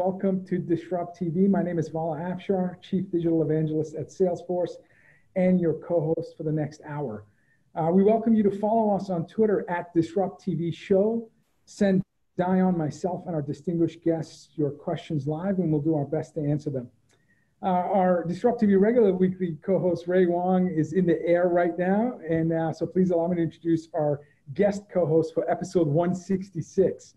welcome to DisrupTV. My name is Vala Afshar, Chief Digital Evangelist at Salesforce, and your co-host for the next hour. We welcome you to follow us on Twitter at DisrupTV Show. Send Dion, myself, and our distinguished guests your questions live, and we'll do our best to answer them. Our DisrupTV regular weekly co-host, Ray Wang, is in the air right now, and so please allow me to introduce our guest co-host for episode 166.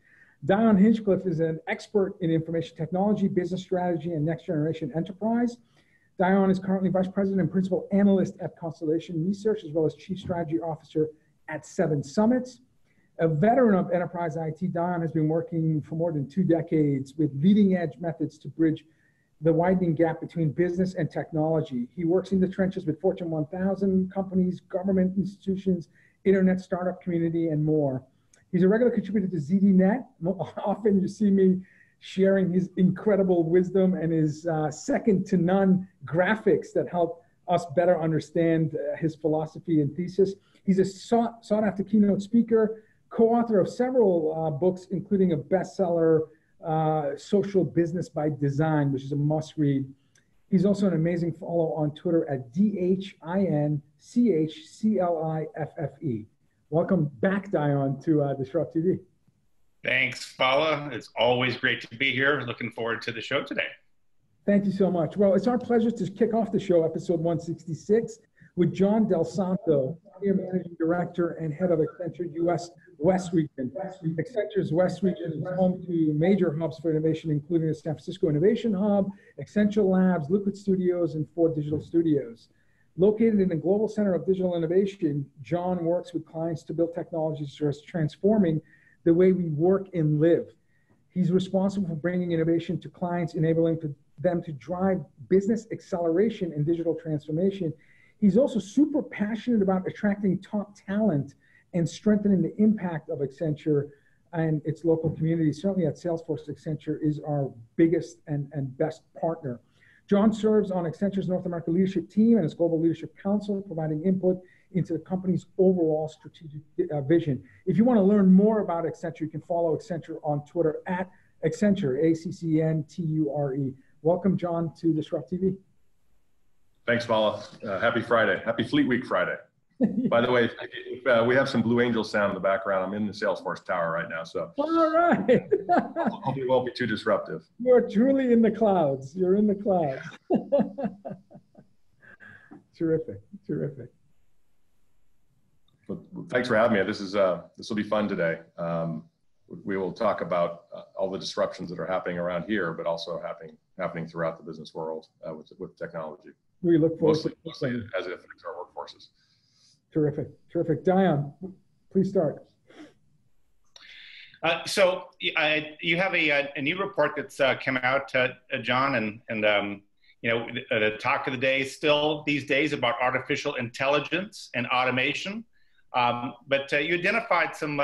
Dion Hinchcliffe is an expert in information technology, business strategy, and next-generation enterprise. Dion is currently Vice President and Principal Analyst at Constellation Research, as well as Chief Strategy Officer at 7 Summits. A veteran of enterprise IT, Dion has been working for more than 2 decades with leading-edge methods to bridge the widening gap between business and technology. He works in the trenches with Fortune 1000 companies, government institutions, internet startup community, and more. He's a regular contributor to ZDNet. Often you see me sharing his incredible wisdom and his second-to-none graphics that help us better understand his philosophy and thesis. He's a sought-after keynote speaker, co-author of several books, including a bestseller, Social Business by Design, which is a must-read. He's also an amazing follow on Twitter at DHINCHCLIFFE. Welcome back, Dion, to DisrupTV. Thanks, Vala. It's always great to be here. Looking forward to the show today. Thank you so much. Well, it's our pleasure to kick off the show, episode 166, with John Del Santo, Senior Managing Director and Head of Accenture US West Region. Accenture's West Region is home to major hubs for innovation, including the San Francisco Innovation Hub, Accenture Labs, Liquid Studios, and 4 Digital Studios. Located in the global center of digital innovation, John works with clients to build technologies that are transforming the way we work and live. He's responsible for bringing innovation to clients, enabling them to drive business acceleration and digital transformation. He's also super passionate about attracting top talent and strengthening the impact of Accenture and its local community. Certainly at Salesforce, Accenture is our biggest and best partner. John serves on Accenture's North America leadership team and its Global Leadership Council, providing input into the company's overall strategic vision. If you want to learn more about Accenture, you can follow Accenture on Twitter at Accenture, ACCNTURE. Welcome, John, to DisrupTV. Thanks, Vala. Happy Friday. Happy Fleet Week Friday. By the way, we have some Blue Angels sound in the background. I'm in the Salesforce Tower right now, so. All right. Hope it won't be too disruptive. You're truly in the clouds. You're in the clouds. Terrific, terrific. Well, thanks for having me. This will be fun today. We will talk about all the disruptions that are happening around here, but also happening throughout the business world with technology. We look forward mostly as it affects our workforces. Terrific, terrific. Dion, please start. So you have a new report that's come out, John, and you know, the talk of the day still these days about artificial intelligence and automation. But you identified some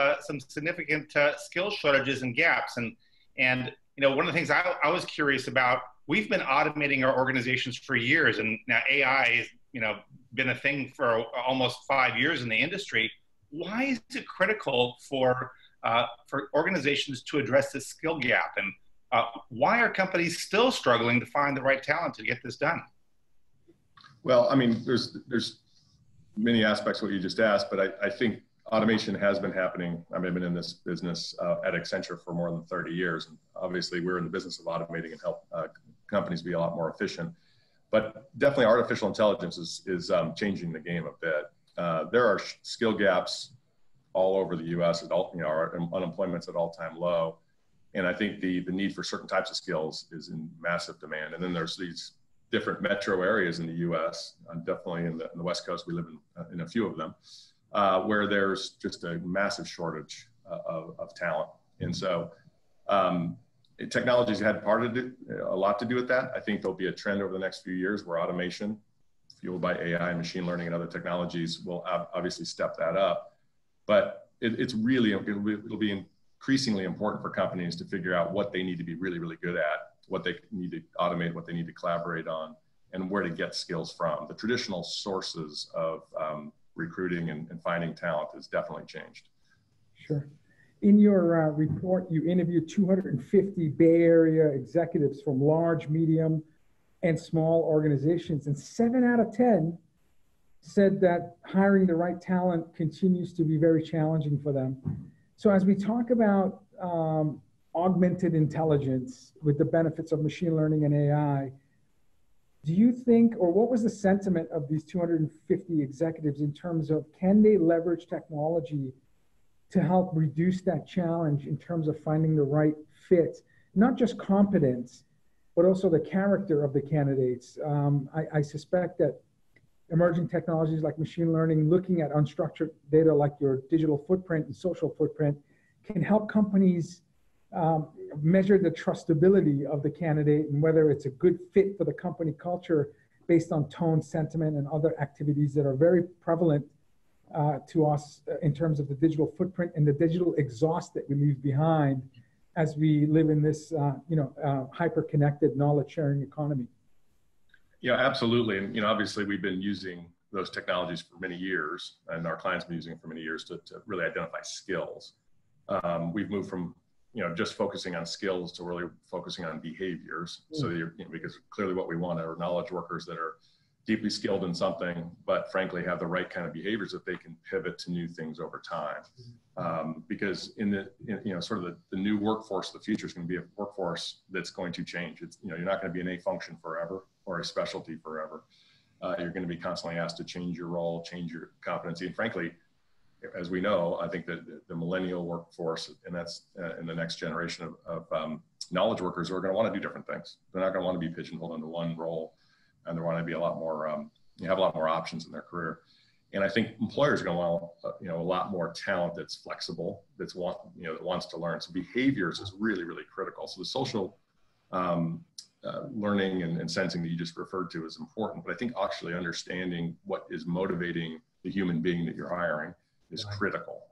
significant skill shortages and gaps, and you know, one of the things I was curious about. We've been automating our organizations for years, and now AI has, you know, been a thing for almost 5 years in the industry. Why is it critical for organizations to address this skill gap, and why are companies still struggling to find the right talent to get this done? Well, I mean, there's many aspects of what you just asked, but I think automation has been happening. I mean, I've been in this business at Accenture for more than 30 years. And obviously, we're in the business of automating and help companies be a lot more efficient. But definitely artificial intelligence is changing the game a bit. There are skill gaps all over the US, our unemployment's at all-time low. And I think the need for certain types of skills is in massive demand. And then there's these different metro areas in the US, definitely in the West Coast, we live in a few of them, where there's just a massive shortage of talent. And so technology's had a lot to do with that. I think there'll be a trend over the next few years where automation, fueled by AI, machine learning, and other technologies, will obviously step that up. But it'll be increasingly important for companies to figure out what they need to be really, really good at, what they need to automate, what they need to collaborate on, and where to get skills from. The traditional sources of recruiting and finding talent has definitely changed. Sure. in your report, you interviewed 250 Bay Area executives from large, medium, and small organizations, and 7 out of 10 said that hiring the right talent continues to be very challenging for them. So as we talk about augmented intelligence with the benefits of machine learning and AI, do you think, or what was the sentiment of these 250 executives in terms of, can they leverage technology to help reduce that challenge in terms of finding the right fit, not just competence, but also the character of the candidates? I suspect that emerging technologies like machine learning, looking at unstructured data like your digital footprint and social footprint, can help companies measure the trustability of the candidate and whether it's a good fit for the company culture based on tone, sentiment, and other activities that are very prevalent to us in terms of the digital footprint and the digital exhaust that we leave behind as we live in this hyper-connected knowledge-sharing economy. Yeah, absolutely. And obviously we've been using those technologies for many years, and our clients have been using it for many years to really identify skills. We've moved from just focusing on skills to really focusing on behaviors. So because clearly what we want are knowledge workers that are deeply skilled in something, but frankly have the right kind of behaviors that they can pivot to new things over time. Because in the sort of the new workforce of the future is going to be a workforce that's going to change. It's you're not going to be in a function forever or a specialty forever. You're going to be constantly asked to change your role, change your competency, and frankly, as we know, I think that the millennial workforce, and that's in the next generation of knowledge workers, are going to want to do different things. They're not going to want to be pigeonholed into one role, and they want to be a lot more, have a lot more options in their career. And I think employers are going to want, a lot more talent that's flexible, that wants to learn. So behaviors is really, really critical. So the social learning and sensing that you just referred to is important, but I think actually understanding what is motivating the human being that you're hiring is critical,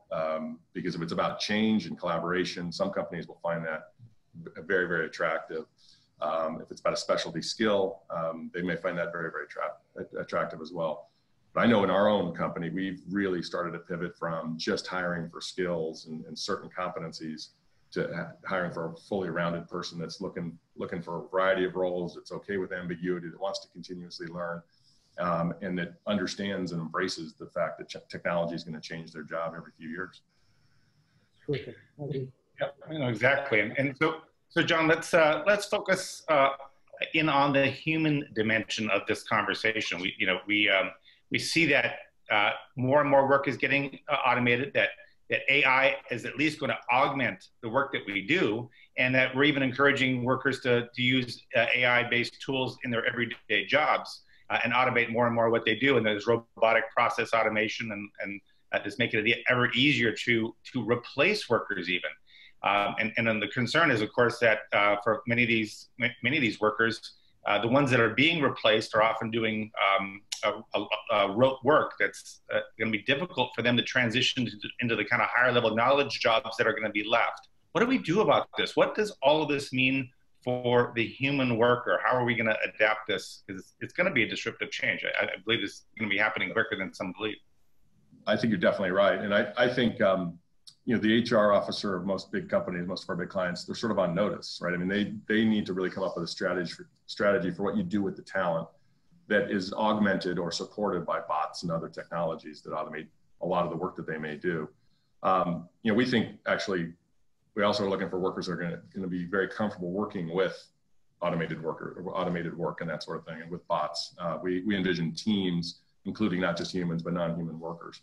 because if it's about change and collaboration, some companies will find that very, very attractive. If it's about a specialty skill, they may find that very, very attractive as well. But I know in our own company, we've really started to pivot from just hiring for skills and certain competencies to hiring for a fully rounded person that's looking for a variety of roles, that's okay with ambiguity, that wants to continuously learn, and that understands and embraces the fact that technology is going to change their job every few years. Terrific. Yeah, exactly. And so John, let's focus in on the human dimension of this conversation. We see that more and more work is getting automated, that AI is at least going to augment the work that we do, and that we're even encouraging workers to use AI-based tools in their everyday jobs and automate more and more what they do. And there's robotic process automation and just making it ever easier to replace workers even. And then the concern is, of course, that for many of these workers, the ones that are being replaced are often doing rote work that's going to be difficult for them to transition into the kind of higher level knowledge jobs that are going to be left. What do we do about this? What does all of this mean for the human worker? How are we going to adapt this? Because it's going to be a disruptive change. I believe it's going to be happening quicker than some believe. I think you're definitely right. And I think, the HR officer of most big companies, most of our big clients, they're sort of on notice, right? I mean, they need to really come up with a strategy for what you do with the talent that is augmented or supported by bots and other technologies that automate a lot of the work that they may do. We think actually, we also are looking for workers that are going to be very comfortable working with automated work and that sort of thing, and with bots. We envision teams, including not just humans, but non-human workers.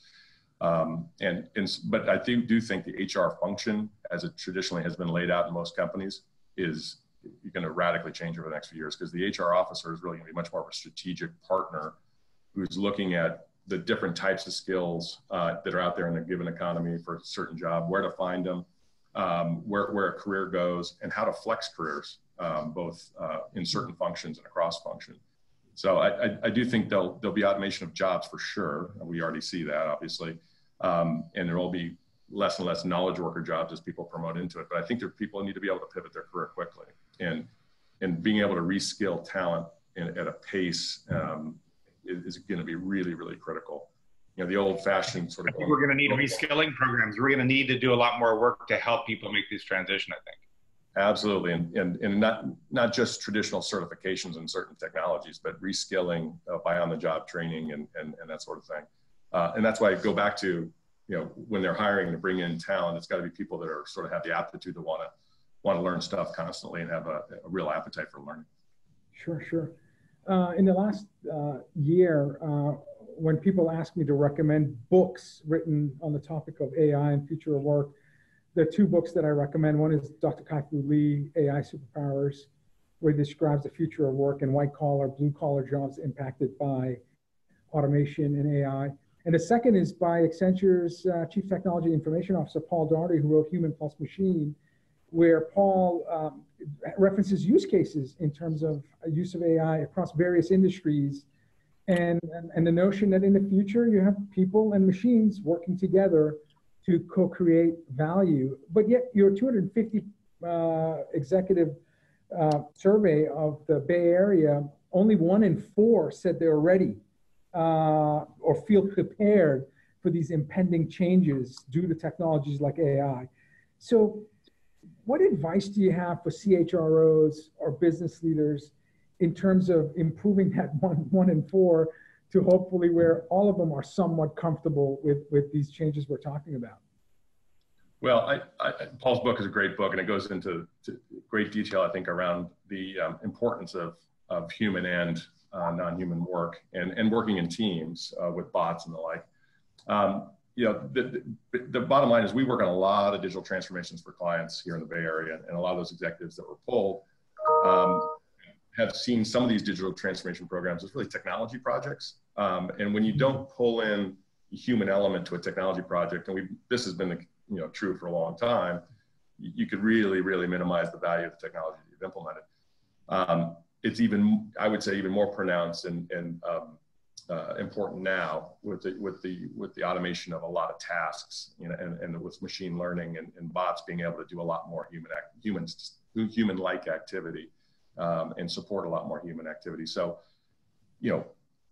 But I do think the HR function, as it traditionally has been laid out in most companies, is going to radically change over the next few years, because the HR officer is really going to be much more of a strategic partner who's looking at the different types of skills that are out there in a given economy for a certain job, where to find them, where a career goes, and how to flex careers, both in certain functions and across function. So I do think there'll be automation of jobs for sure. We already see that, obviously. And there will be less and less knowledge worker jobs as people promote into it. But I think people need to be able to pivot their career quickly. And being able to reskill talent at a pace is going to be really, really critical. the old-fashioned sort I of. think we're going to need reskilling programs. We're going to need to do a lot more work to help people make this transition, I think. Absolutely, and not just traditional certifications in certain technologies, but reskilling by on-the-job training and that sort of thing. And that's why I go back to, when they're hiring to bring in talent, it's got to be people that are sort of have the aptitude to want to learn stuff constantly and have a real appetite for learning. Sure. In the last year, when people ask me to recommend books written on the topic of AI and future of work, the two books that I recommend, one is Dr. Kai-Fu Lee, AI Superpowers, where he describes the future of work and white-collar, blue-collar jobs impacted by automation and AI. And the second is by Accenture's Chief Technology Information Officer, Paul Daugherty, who wrote Human Plus Machine, where Paul references use cases in terms of use of AI across various industries, and the notion that in the future you have people and machines working together to co-create value. But yet your 250 executive survey of the Bay Area, only 1 in 4 said they're ready or feel prepared for these impending changes due to technologies like AI. So what advice do you have for CHROs or business leaders in terms of improving that one in 4 to hopefully where all of them are somewhat comfortable with these changes we're talking about? Well, Paul's book is a great book, and it goes into great detail, I think, around the importance of human and non-human work and working in teams with bots and the like. The bottom line is we work on a lot of digital transformations for clients here in the Bay Area, and a lot of those executives that were polled have seen some of these digital transformation programs as really technology projects. And when you don't pull in the human element to a technology project, and this has been true for a long time, you could really, really minimize the value of the technology that you've implemented. It's even, I would say, even more pronounced and important now with the automation of a lot of tasks, and with machine learning and bots being able to do a lot more human-like activity and support a lot more human activity. So,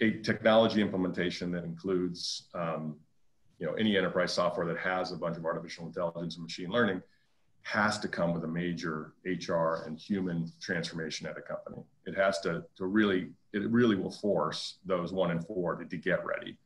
a technology implementation that includes any enterprise software that has a bunch of artificial intelligence and machine learning has to come with a major HR and human transformation at a company. It has to really will force those 1 in 4 to get ready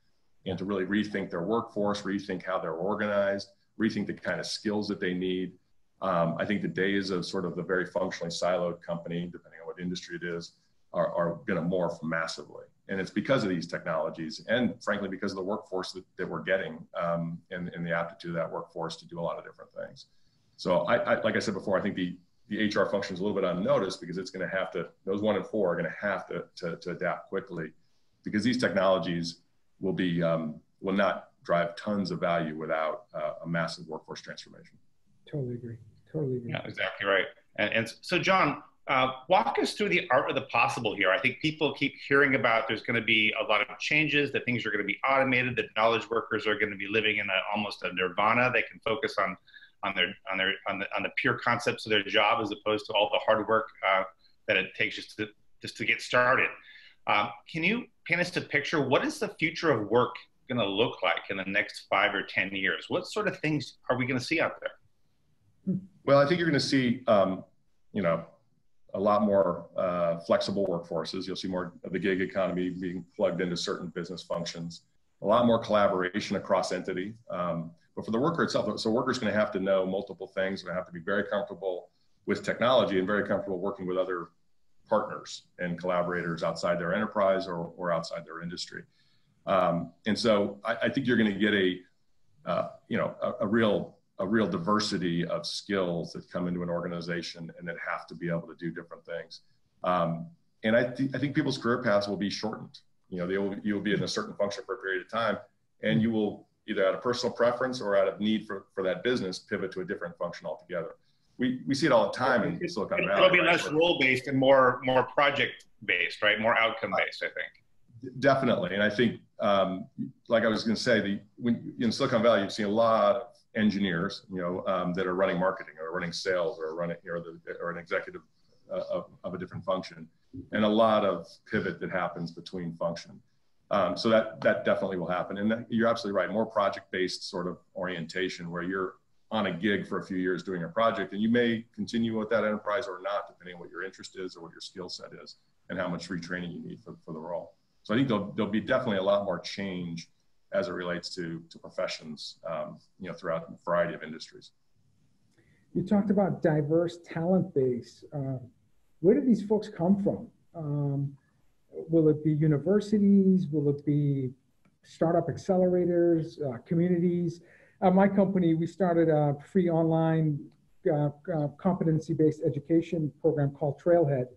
and to really rethink their workforce, rethink how they're organized, rethink the kind of skills that they need. I think the days of sort of the very functionally siloed company, depending on what industry it is, are going to morph massively. And it's because of these technologies and frankly, because of the workforce that we're getting and the aptitude of that workforce to do a lot of different things. So like I said before, I think the HR function is a little bit unnoticed because it's going to have to, those 1 in 4 are going to have to adapt quickly because these technologies will not drive tons of value without a massive workforce transformation. Totally agree. Yeah, exactly right. And so John, walk us through the art of the possible here. I think people keep hearing about there's going to be a lot of changes, that things are going to be automated, that knowledge workers are going to be living in almost a nirvana. They can focus on the pure concepts of their job as opposed to all the hard work that it takes just to get started. Can you paint us a picture? What is the future of work going to look like in the next 5 or 10 years? What sort of things are we going to see out there? Well, I think you're going to see, a lot more flexible workforces. You'll see more of the gig economy being plugged into certain business functions, a lot more collaboration across entity. But for the worker itself, so worker's going to have to know multiple things. Going to have to be very comfortable with technology and very comfortable working with other partners and collaborators outside their enterprise or outside their industry. And so I think you're going to get a real diversity of skills that come into an organization and that have to be able to do different things. And I think people's career paths will be shortened. You'll be in a certain function for a period of time, and you will either out of personal preference or out of need for that business pivot to a different function altogether. We see it all the time in Silicon Valley. It'll be less role-based and more project-based, right? More outcome-based, I think. Definitely, and I think, like I was going to say, in Silicon Valley, you've seen a lot of engineers, that are running marketing or running sales or running, or an executive of a different function, and a lot of pivot that happens between function. So that definitely will happen. And you're absolutely right. More project-based sort of orientation where you're on a gig for a few years doing a project, and you may continue with that enterprise or not, depending on what your interest is or what your skill set is and how much retraining you need for the role. So I think there'll be definitely a lot more change as it relates to professions, throughout a variety of industries. You talked about diverse talent base. Where do these folks come from? Will it be universities? Will it be startup accelerators, communities? My company, we started a free online competency-based education program called Trailhead,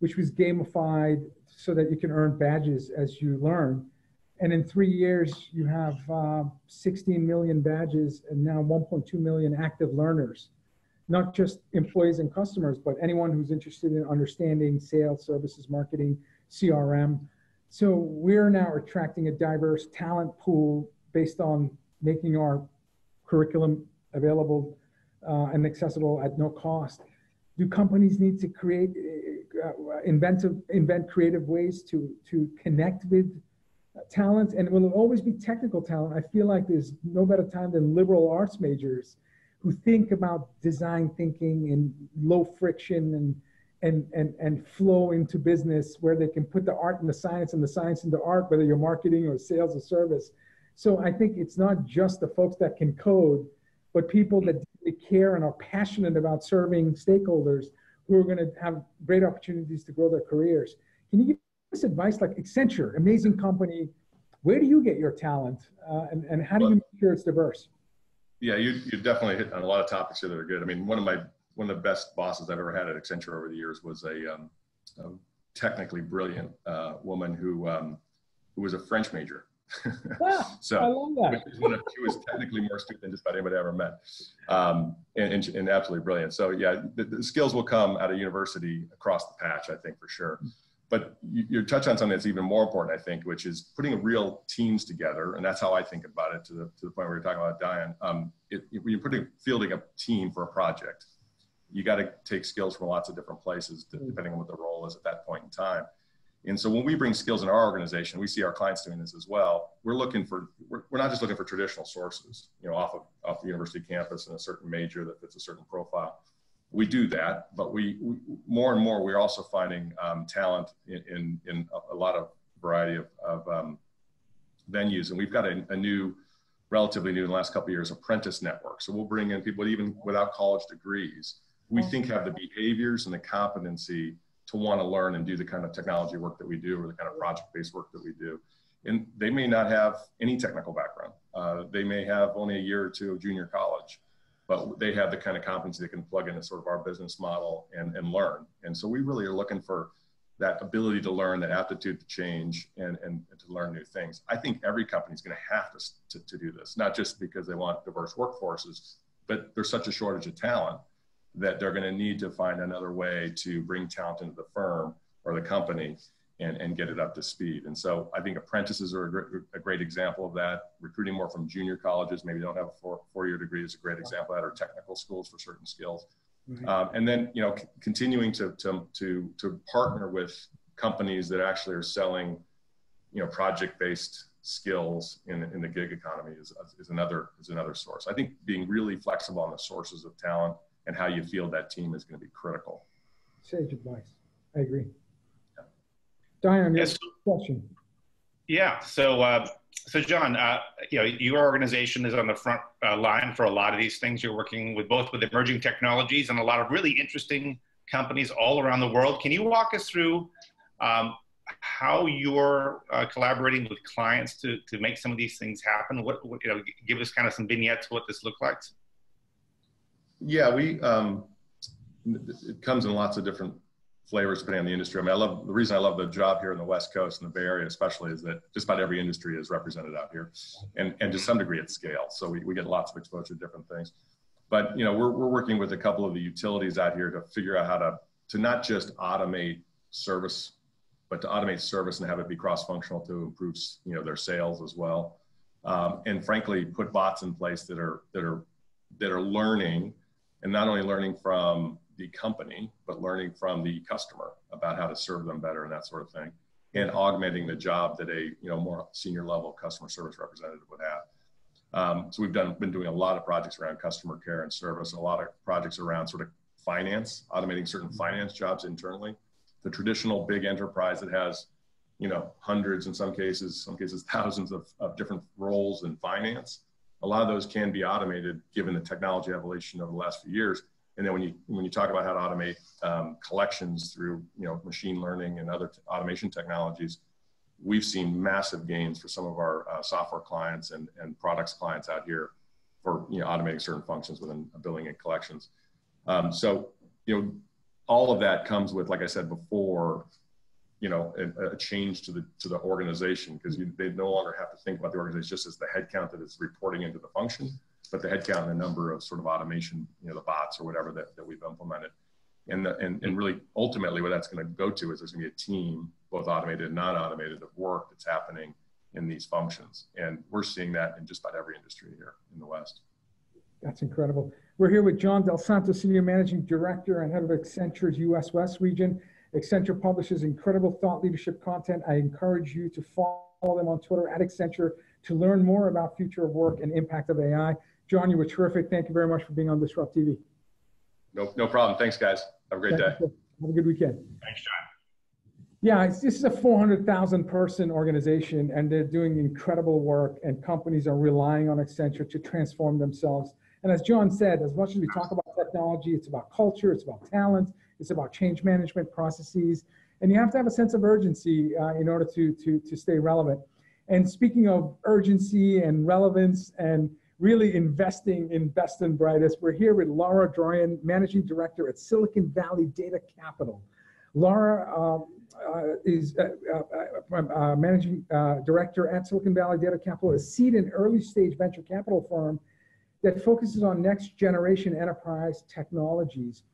which was gamified so that you can earn badges as you learn. And in 3 years, you have 16 million badges and now 1.2 million active learners, not just employees and customers, but anyone who's interested in understanding sales, services, marketing, CRM. So we're now attracting a diverse talent pool based on making our curriculum available and accessible at no cost. Do companies need to invent creative ways to connect with talent? And will it always be technical talent? I feel like there's no better time than liberal arts majors who think about design thinking and low friction and flow into business where they can put the art in the science and the science into art, whether you're marketing or sales or service. So I think it's not just the folks that can code, but people that deeply care and are passionate about serving stakeholders who are going to have great opportunities to grow their careers. Can you give us advice, like Accenture, amazing company? Where do you get your talent, and how do you make sure it's diverse? Yeah, you definitely hit on a lot of topics here that are good. I mean, one of the best bosses I've ever had at Accenture over the years was a technically brilliant woman who was a French major. Wow, so I love that. She was technically more astute than just about anybody I ever met, and absolutely brilliant. So yeah, the skills will come out of university across the patch, I think, for sure. But you touch on something that's even more important, I think, which is putting real teams together, and that's how I think about it. To the point where you're talking about Diane, when you're fielding a team for a project, you got to take skills from lots of different places, depending on what the role is at that point in time. And so when we bring skills in our organization, we see our clients doing this as well. We're not just looking for traditional sources, off the university campus in a certain major that fits a certain profile. We do that, but we more and more, we're also finding talent in a lot of variety of venues. And we've got a relatively new in the last couple of years, apprentice network. So we'll bring in people even without college degrees, we think have the behaviors and the competency to want to learn and do the kind of technology work that we do, or the kind of project-based work that we do. And they may not have any technical background. They may have only a year or two of junior college, but they have the kind of competency that can plug into sort of our business model and learn. And so we really are looking for that ability to learn, that aptitude to change and to learn new things. I think every company is going to have to do this, not just because they want diverse workforces, but there's such a shortage of talent that they're going to need to find another way to bring talent into the firm or the company and get it up to speed. And so I think apprentices are a great example of that. Recruiting more from junior colleges, maybe don't have a four-year degree, is a great example of that, or technical schools for certain skills. Mm-hmm. And then, continuing to partner with companies that actually are selling, project-based skills in the gig economy is another source. I think being really flexible on the sources of talent and how you field that team is going to be critical. Sage advice. I agree. Yeah. Diane, yes. Question. Yeah. So John, your organization is on the front line for a lot of these things. You're working with emerging technologies and a lot of really interesting companies all around the world. Can you walk us through how you're collaborating with clients to make some of these things happen? Give us kind of some vignettes of what this looks like. Yeah, it comes in lots of different flavors depending on the industry. I mean, the reason I love the job here in the West Coast and the Bay Area especially is that just about every industry is represented out here, and to some degree at scale. So we get lots of exposure to different things. But we're working with a couple of the utilities out here to figure out how to not just automate service, but to automate service and have it be cross-functional to improve their sales as well, and frankly put bots in place that are learning. And not only learning from the company, but learning from the customer about how to serve them better and that sort of thing. and augmenting the job that a more senior level customer service representative would have. So we've been doing a lot of projects around customer care and service, a lot of projects around sort of finance, automating certain finance jobs internally. The traditional big enterprise that has hundreds, in some cases thousands of different roles in finance. A lot of those can be automated given the technology evolution over the last few years. And then when you talk about how to automate collections through machine learning and other automation technologies, we've seen massive gains for some of our software clients and products clients out here for automating certain functions within billing and collections. So all of that comes with, like I said before, a change to the organization, because they no longer have to think about the organization just as the headcount that is reporting into the function, but the headcount and the number of sort of automation, the bots or whatever that we've implemented. And really ultimately what that's going to go to is there's going to be a team, both automated and non-automated, of work that's happening in these functions. And we're seeing that in just about every industry here in the West. That's incredible. We're here with John Del Santo, Senior Managing Director and Head of Accenture's US West region. Accenture publishes incredible thought leadership content. I encourage you to follow them on Twitter at Accenture to learn more about future of work and impact of AI. John, you were terrific. Thank you very much for being on DisrupTV. No problem. Thanks, guys. Have a great day. Have a good weekend. Thanks, John. Yeah, this is a 400,000 person organization, and they're doing incredible work, and companies are relying on Accenture to transform themselves. And as John said, as much as we talk about technology, it's about culture, it's about talent, it's about change management processes, and you have to have a sense of urgency in order to stay relevant. And speaking of urgency and relevance and really investing in best and brightest, we're here with Lara Druyan, Managing Director at Silicon Valley Data Capital. Lara is Managing Director at Silicon Valley Data Capital, a seed and early stage venture capital firm that focuses on next generation enterprise technologies.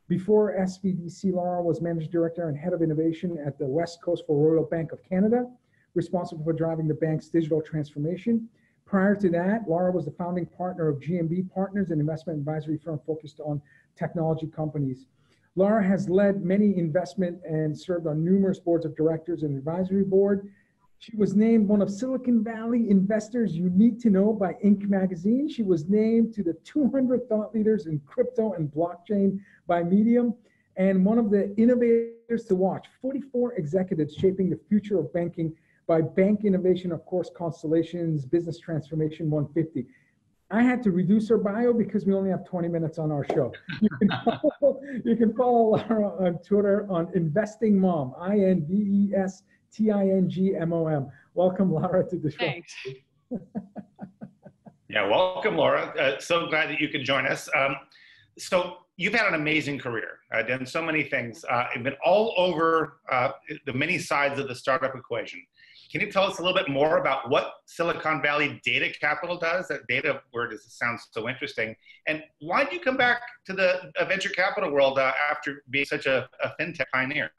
Before SVDC, Lara was Managing Director and Head of Innovation at the West Coast for Royal Bank of Canada, responsible for driving the bank's digital transformation. Prior to that, Lara was the founding partner of GMB Partners, an investment advisory firm focused on technology companies. Lara has led many investment and served on numerous boards of directors and advisory board. She was named one of Silicon Valley investors you need to know by Inc. magazine. She was named to the 200 thought leaders in crypto and blockchain by Medium, and one of the innovators to watch, 44 executives shaping the future of banking by Bank Innovation, of course, Constellation's Business Transformation 150. I had to reduce her bio because we only have 20 minutes on our show. You can follow Lara on Twitter on Investing Mom, INVESTINGMOM. Welcome, Lara, to the show. Thanks. Yeah, welcome, Laura. So glad that you could join us. So you've had an amazing career, done so many things. You've been all over the many sides of the startup equation. Can you tell us a little bit more about what Silicon Valley Data Capital does? That data word sounds so interesting. And why did you come back to the venture capital world after being such a fintech pioneer?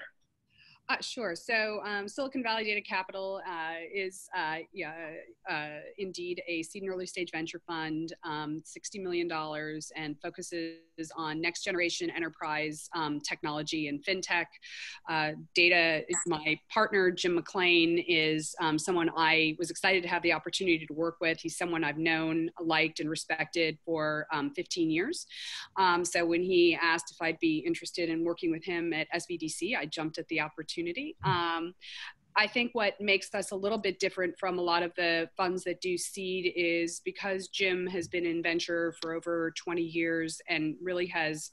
Sure. So Silicon Valley Data Capital is indeed a seed and early stage venture fund, $60 million, and focuses on next generation enterprise technology and fintech. Data, my partner, Jim McLean, is someone I was excited to have the opportunity to work with. He's someone I've known, liked, and respected for 15 years. So when he asked if I'd be interested in working with him at SVDC, I jumped at the opportunity. I think what makes us a little bit different from a lot of the funds that do seed is because Jim has been in venture for over 20 years and really has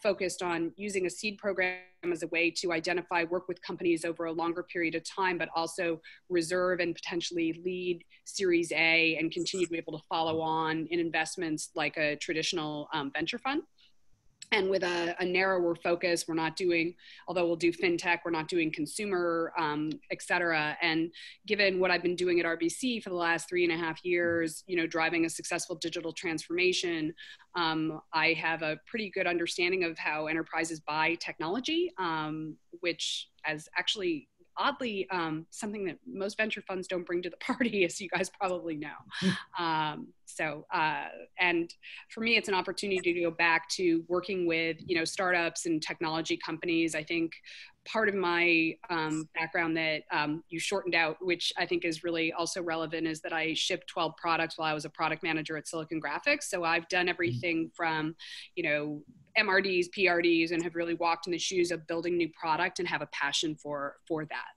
focused on using a seed program as a way to identify, work with companies over a longer period of time, but also reserve and potentially lead Series A and continue to be able to follow on in investments like a traditional venture fund. And with a narrower focus, we're not doing, although we'll do fintech, we're not doing consumer, et cetera. And given what I've been doing at RBC for the last 3.5 years, driving a successful digital transformation, I have a pretty good understanding of how enterprises buy technology, which has actually oddly something that most venture funds don't bring to the party, as you guys probably know. And for me, it's an opportunity to go back to working with, startups and technology companies. I think part of my background that you shortened out, which I think is really also relevant, is that I shipped 12 products while I was a product manager at Silicon Graphics. So I've done everything from, MRDs, PRDs, and have really walked in the shoes of building new product and have a passion for that.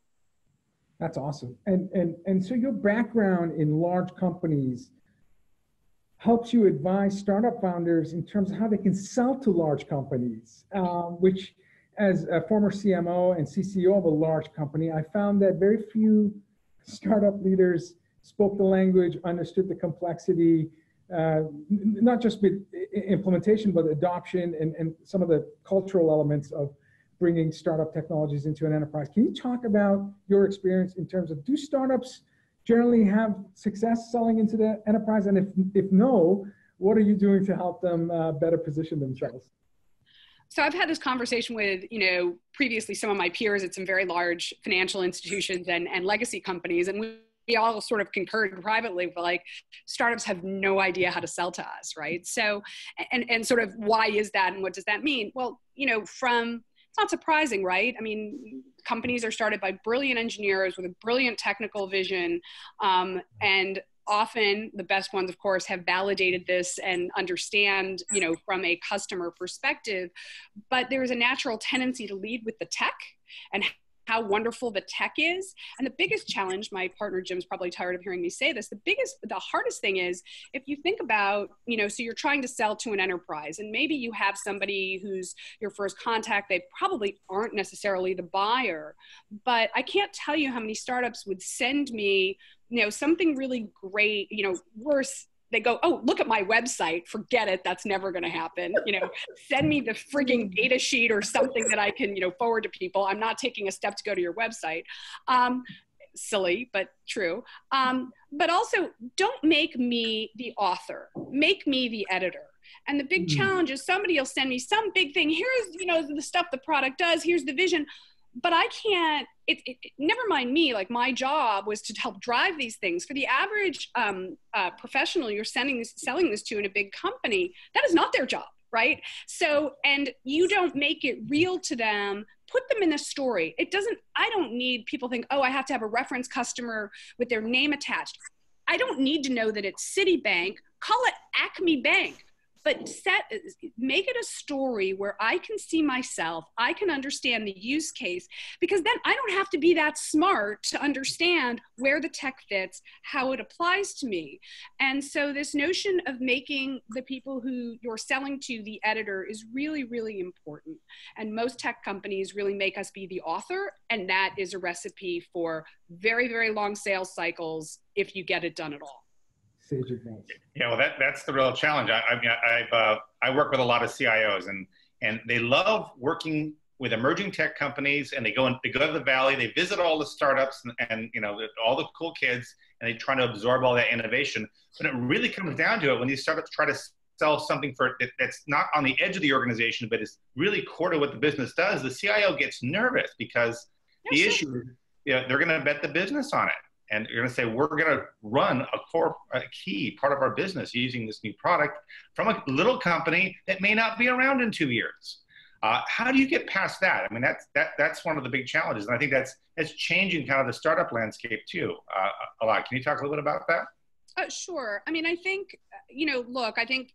That's awesome. And so your background in large companies helps you advise startup founders in terms of how they can sell to large companies, which, as a former CMO and CCO of a large company, I found that very few startup leaders spoke the language, understood the complexity, not just with implementation, but adoption and some of the cultural elements of bringing startup technologies into an enterprise. Can you talk about your experience in terms of, do startups generally have success selling into the enterprise? And if no, what are you doing to help them better position themselves? So I've had this conversation with, previously some of my peers at some very large financial institutions and legacy companies. And we all sort of concurred privately, but like, startups have no idea how to sell to us, right? So, and sort of why is that and what does that mean? Well, it's not surprising, right? I mean, companies are started by brilliant engineers with a brilliant technical vision, and often the best ones, of course, have validated this and understand, from a customer perspective, but there is a natural tendency to lead with the tech and how wonderful the tech is. And the biggest challenge, my partner Jim's probably tired of hearing me say this, the hardest thing is, if you think about, so you're trying to sell to an enterprise, and maybe you have somebody who's your first contact, they probably aren't necessarily the buyer, but I can't tell you how many startups would send me, something really great, worse. They go, oh, look at my website. Forget it. That's never going to happen. Send me the frigging data sheet or something that I can, forward to people. I'm not taking a step to go to your website. Silly, but true. But also, don't make me the author. Make me the editor. And the big challenge is somebody will send me some big thing. Here's, the stuff the product does. Here's the vision. But I can't, never mind me, like my job was to help drive these things. For the average professional you're selling this to in a big company, that is not their job, right? So, and you don't make it real to them, put them in a story. I don't need people think, oh, I have to have a reference customer with their name attached. I don't need to know that it's Citibank, call it Acme Bank. But make it a story where I can see myself, I can understand the use case, because then I don't have to be that smart to understand where the tech fits, how it applies to me. And so this notion of making the people who you're selling to the editor is really, really important. And most tech companies really make us be the author, and that is a recipe for very, very long sales cycles if you get it done at all. Yeah, well, that's the real challenge. I work with a lot of CIOs, and they love working with emerging tech companies, and they go to the Valley, they visit all the startups and all the cool kids, and they try to absorb all that innovation. But it really comes down to it when these startups try to sell something that's not on the edge of the organization, but is really core to what the business does. The CIO gets nervous because the issue is, they're going to bet the business on it. And you're going to say, we're going to run a key part of our business using this new product from a little company that may not be around in 2 years. How do you get past that? I mean, that's one of the big challenges. And I think that's changing kind of the startup landscape too, a lot. Can you talk a little bit about that? Sure. I mean, I think, look, I think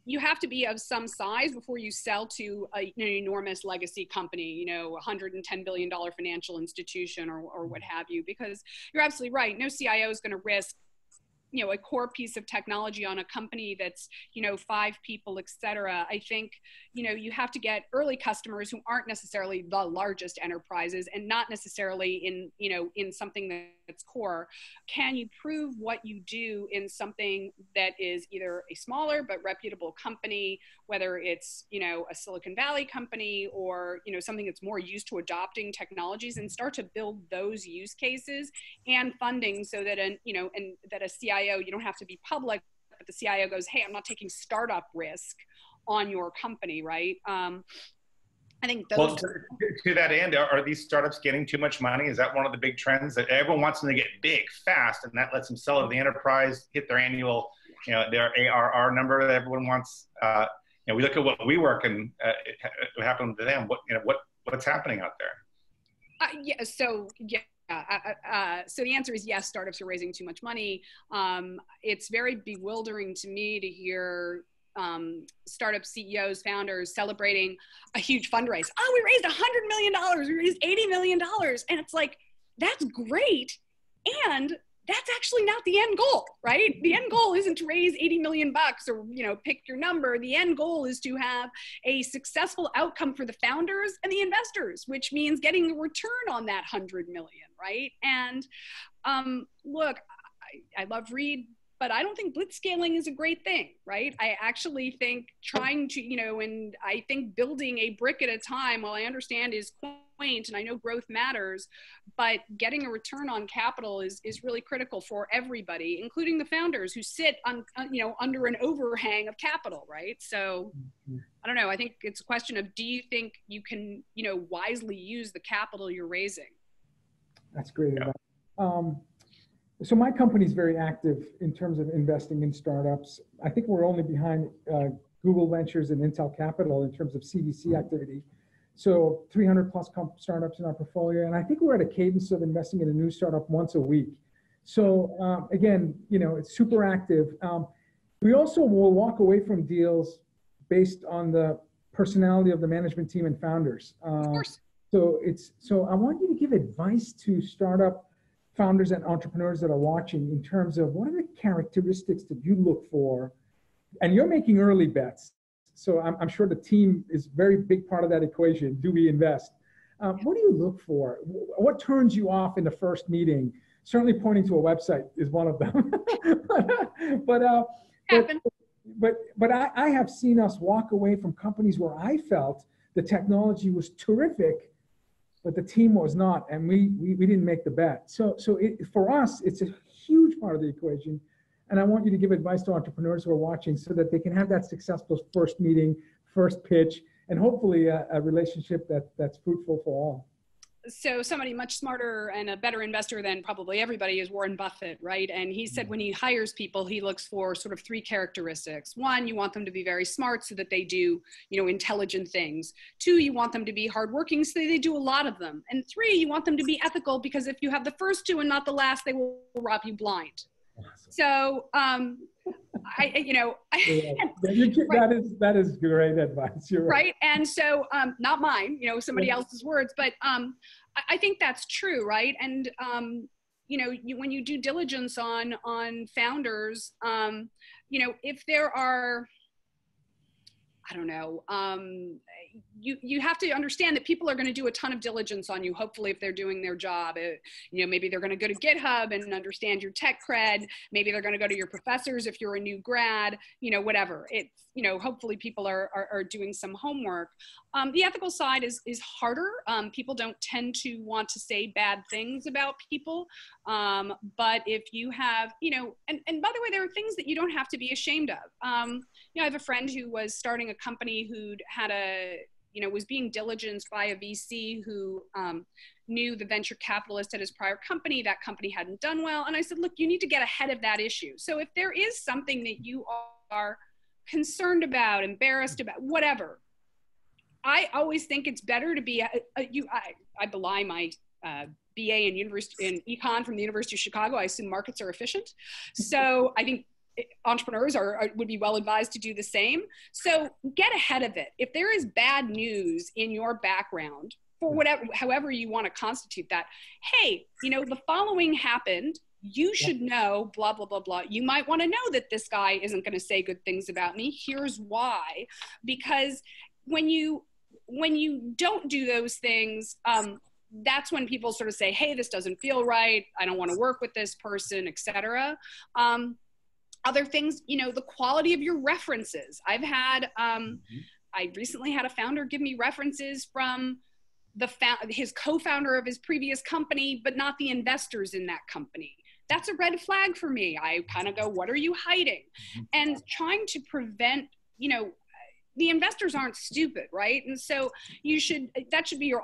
you have to be of some size before you sell to an enormous legacy company, $110 billion financial institution or what have you, because you're absolutely right. No CIO is going to risk, a core piece of technology on a company that's, 5 people, et cetera. I think, you have to get early customers who aren't necessarily the largest enterprises and not necessarily in something that's core. Can you prove what you do in something that is either a smaller but reputable company, whether it's, a Silicon Valley company or, something that's more used to adopting technologies, and start to build those use cases and funding so that and that a CIO, you don't have to be public, but the CIO goes, hey, I'm not taking startup risk on your company, right? I think those. Well, to that end, are these startups getting too much money? Is that one of the big trends that everyone wants them to get big, fast, and that lets them sell to the enterprise, hit their annual, their ARR number that everyone wants? We look at what WeWork and what happened to them. What's happening out there? So the answer is yes, startups are raising too much money. It's very bewildering to me to hear startup CEOs, founders celebrating a huge fundraise. Oh, we raised $100 million, we raised $80 million. And it's like, that's great. And that's actually not the end goal, right? The end goal isn't to raise 80 million bucks or, pick your number. The end goal is to have a successful outcome for the founders and the investors, which means getting a return on that 100 million, right? And look, I love Reed, but I don't think blitzscaling is a great thing, right? I actually think trying to, and I think building a brick at a time, while I understand is quaint and I know growth matters, but getting a return on capital is really critical for everybody, including the founders who sit on, under an overhang of capital, right? So I don't know. I think it's a question of, do you think you can, wisely use the capital you're raising? That's great. Yeah. So my company is very active in terms of investing in startups. I think we're only behind Google Ventures and Intel Capital in terms of CVC activity. So 300 plus startups in our portfolio. And I think we're at a cadence of investing in a new startup once a week. So again, it's super active. We also will walk away from deals based on the personality of the management team and founders. Of course. So I want you to give advice to startup founders and entrepreneurs that are watching in terms of what are the characteristics that you look for, and you're making early bets. So I'm sure the team is a very big part of that equation. Do we invest? What do you look for? What turns you off in the first meeting? Certainly pointing to a website is one of them. but I have seen us walk away from companies where I felt the technology was terrific, but the team was not, and we didn't make the bet. So for us, it's a huge part of the equation. And I want you to give advice to entrepreneurs who are watching so that they can have that successful first meeting, first pitch, and hopefully a relationship that's fruitful for all. So somebody much smarter and a better investor than probably everybody is Warren Buffett, right? And he said when he hires people, he looks for sort of three characteristics. One, you want them to be very smart so that they do, intelligent things. Two, you want them to be hardworking so that they do a lot of them. And three, you want them to be ethical because if you have the first two and not the last, they will rob you blind. So, that is great advice. You're right. And so, not mine, somebody else's words, but I think that's true, right? And when you do diligence on founders, if there are, I don't know, you have to understand that people are going to do a ton of diligence on you, hopefully, if they're doing their job. Maybe they're going to go to GitHub and understand your tech cred. Maybe they're going to go to your professors if you're a new grad, whatever. It's, hopefully people are doing some homework. The ethical side is harder. People don't tend to want to say bad things about people. But if you have, and by the way, there are things that you don't have to be ashamed of. I have a friend who was starting a company who'd had was being diligenced by a VC who knew the venture capitalist at his prior company. That company hadn't done well. And I said, look, you need to get ahead of that issue. So if there is something that you are concerned about, embarrassed about, whatever, I always think it's better to be, I belie my BA in econ from the University of Chicago. I assume markets are efficient. So I think entrepreneurs would be well advised to do the same. So get ahead of it. If there is bad news in your background, for however you want to constitute that, hey, the following happened. You should know, blah, blah, blah, blah. You might want to know that this guy isn't going to say good things about me. Here's why. Because when you don't do those things, that's when people sort of say, hey, this doesn't feel right. I don't want to work with this person, et cetera. Other things, the quality of your references. I've had, I recently had a founder give me references from his co-founder of his previous company, but not the investors in that company. That's a red flag for me. I kind of go, what are you hiding? And trying to prevent, the investors aren't stupid, right? And so that should be your,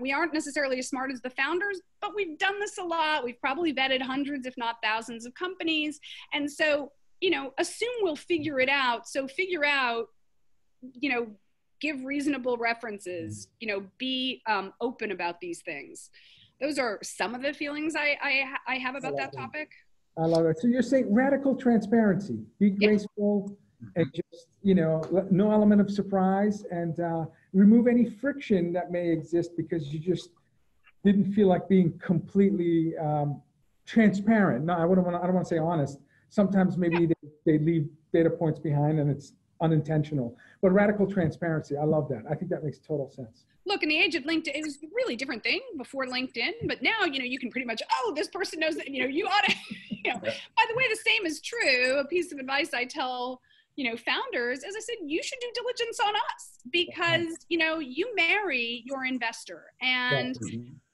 we aren't necessarily as smart as the founders, but we've done this a lot. We've probably vetted hundreds, if not thousands of companies. And so, assume we'll figure it out. So figure out, give reasonable references, be open about these things. Those are some of the feelings I have about that topic. I love it. So you're saying radical transparency, be graceful, and just, no element of surprise, and remove any friction that may exist because you just didn't feel like being completely transparent. No, I don't want to say honest. Sometimes maybe they leave data points behind and it's unintentional, but radical transparency. I love that. I think that makes total sense. Look, in the age of LinkedIn, it was a really different thing before LinkedIn, but now, you can pretty much, this person knows that, you ought to, By the way, the same is true. A piece of advice I tell, founders, as I said, you should do diligence on us because, you marry your investor and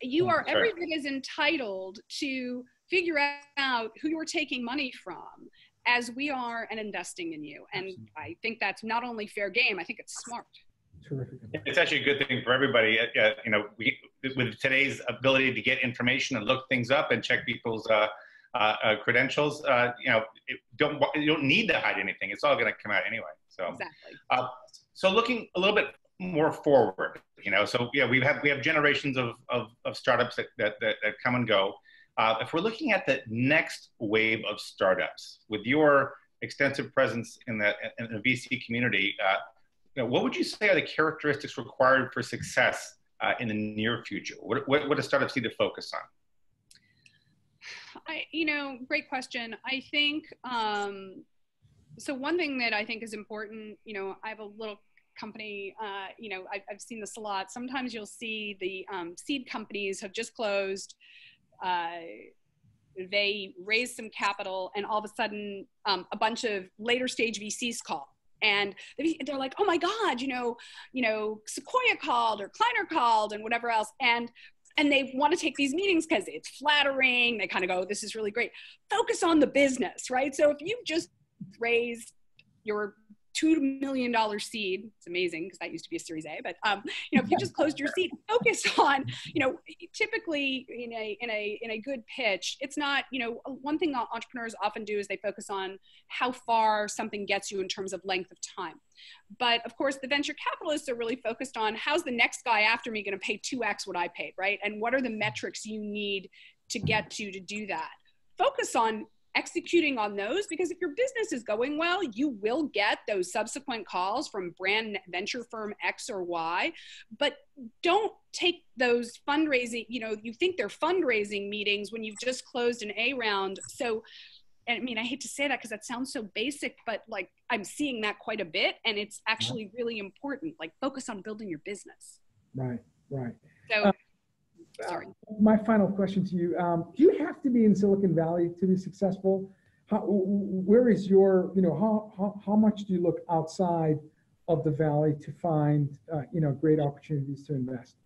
you are every bit as entitled to figure out who you're taking money from as we are and investing in you. And I think that's not only fair game, I think it's smart. Terrific. It's actually a good thing for everybody. With today's ability to get information and look things up and check people's credentials, you don't need to hide anything. It's all going to come out anyway. So, exactly. So looking a little bit more forward, we have generations of startups that come and go. If we're looking at the next wave of startups, with your extensive presence in the VC community, what would you say are the characteristics required for success in the near future? What do startups need to focus on? Great question. I think, so one thing that I think is important, I have a little company, I've seen this a lot. Sometimes you'll see the seed companies have just closed. They raise some capital and all of a sudden a bunch of later stage VCs call. And they're like, oh my God, Sequoia called or Kleiner called and whatever else. And they want to take these meetings because it's flattering. They kind of go, this is really great. Focus on the business, right? So if you've just raised your $2 million seed, it's amazing because that used to be a Series A, but if you just closed your seed, focus on, typically in a good pitch, it's not, one thing entrepreneurs often do is they focus on how far something gets you in terms of length of time. But of course, the venture capitalists are really focused on how's the next guy after me going to pay 2x what I paid, right? And what are the metrics you need to get to do that? Focus on executing on those, because if your business is going well, you will get those subsequent calls from brand venture firm X or Y, but don't take those fundraising, you think they're fundraising meetings when you've just closed an A round. So, I hate to say that because that sounds so basic, but like I'm seeing that quite a bit and it's actually really important, like focus on building your business. Right. So, sorry. My final question to you, do you have to be in Silicon Valley to be successful? Where is your, how much do you look outside of the Valley to find, great opportunities to invest?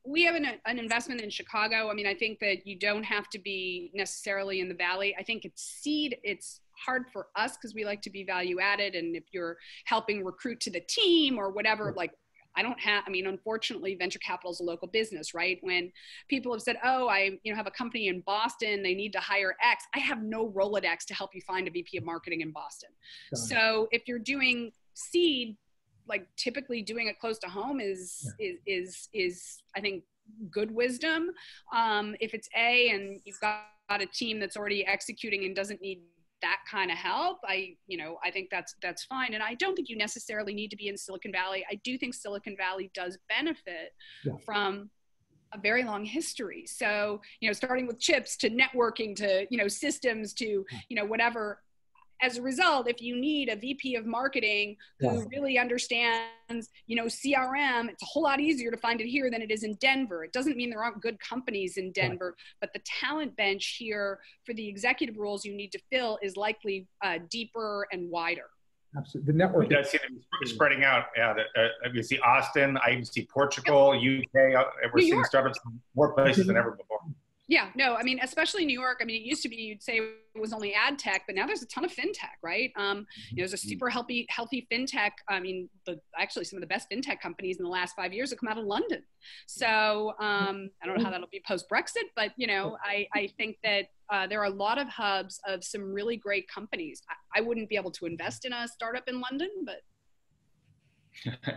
We have an investment in Chicago. I think that you don't have to be necessarily in the Valley. I think it's seed. It's hard for us because we like to be value added. And if you're helping recruit to the team or whatever, like unfortunately, venture capital is a local business, right? When people have said, oh, I have a company in Boston, they need to hire X, I have no Rolodex to help you find a VP of marketing in Boston. So if you're doing seed, like typically doing it close to home is I think good wisdom. If it's A and you've got a team that's already executing and doesn't need that kind of help, I think that's fine. And I don't think you necessarily need to be in Silicon Valley. I do think Silicon Valley does benefit from a very long history. So, starting with chips to networking to, systems to, whatever. As a result, if you need a VP of marketing who really understands, CRM, it's a whole lot easier to find it here than it is in Denver. It doesn't mean there aren't good companies in Denver, but the talent bench here for the executive roles you need to fill is likely deeper and wider. Absolutely. The network. I see them spreading out. Yeah, you see Austin, I even see Portugal, UK. We're seeing startups in more places than ever before. Yeah, no, I mean, especially New York. I mean, it used to be you'd say it was only ad tech, but now there's a ton of fintech, right? You know, there's a super healthy fintech. I mean, actually some of the best fintech companies in the last 5 years have come out of London. So I don't know how that'll be post Brexit, but you know, I think that there are a lot of hubs of some really great companies. I wouldn't be able to invest in a startup in London, but.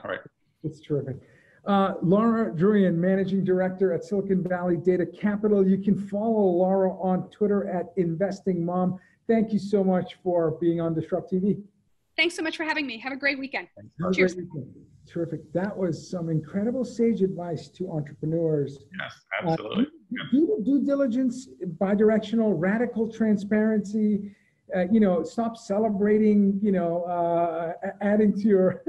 All right. It's terrific. Lara Druyan, Managing Director at Silicon Valley Data Capital. You can follow Lara on Twitter at InvestingMom. Thank you so much for being on Disrupt TV. Thanks so much for having me. Have a great weekend. Cheers. Terrific. That was some incredible sage advice to entrepreneurs. Yes, absolutely. Due diligence, bidirectional, radical transparency. You know, stop celebrating, you know, adding to your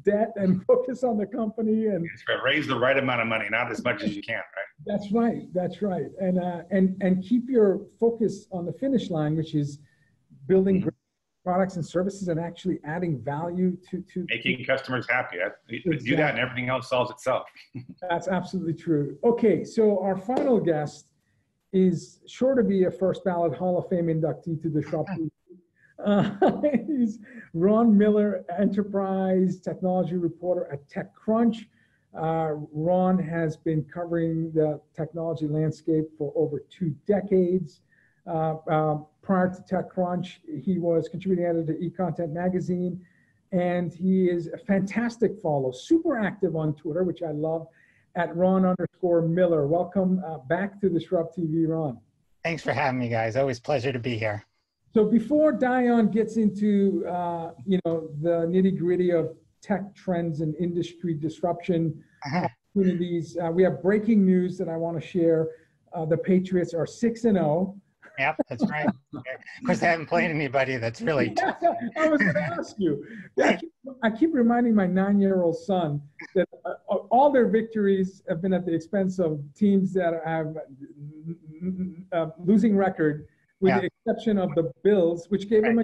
debt and focus on the company and raise the right amount of money, not as much as you can, right? That's right. That's right. And keep your focus on the finish line, which is building great products and services and actually adding value to making customers happy. You do that and everything else solves itself. That's absolutely true. Okay. So our final guest is sure to be a first ballot Hall of Fame inductee to Disrupt. He's Ron Miller, enterprise technology reporter at Techcrunch. Ron has been covering the technology landscape for over 2 decades. Prior to Techcrunch, he was contributing editor to eContent magazine, and he is a fantastic follow, super active on Twitter, which I love, at Ron_Miller. Welcome back to Disrupt TV, Ron. Thanks for having me, guys. Always a pleasure to be here. So before Dion gets into you know, the nitty gritty of tech trends and industry disruption opportunities, we have breaking news that I want to share. The Patriots are 6-0. Yep, that's right. Of course, they haven't played anybody that's really tough. I was going to ask you. I keep reminding my 9-year-old son that all their victories have been at the expense of teams that have losing record, with the exception of the Bills, which gave them a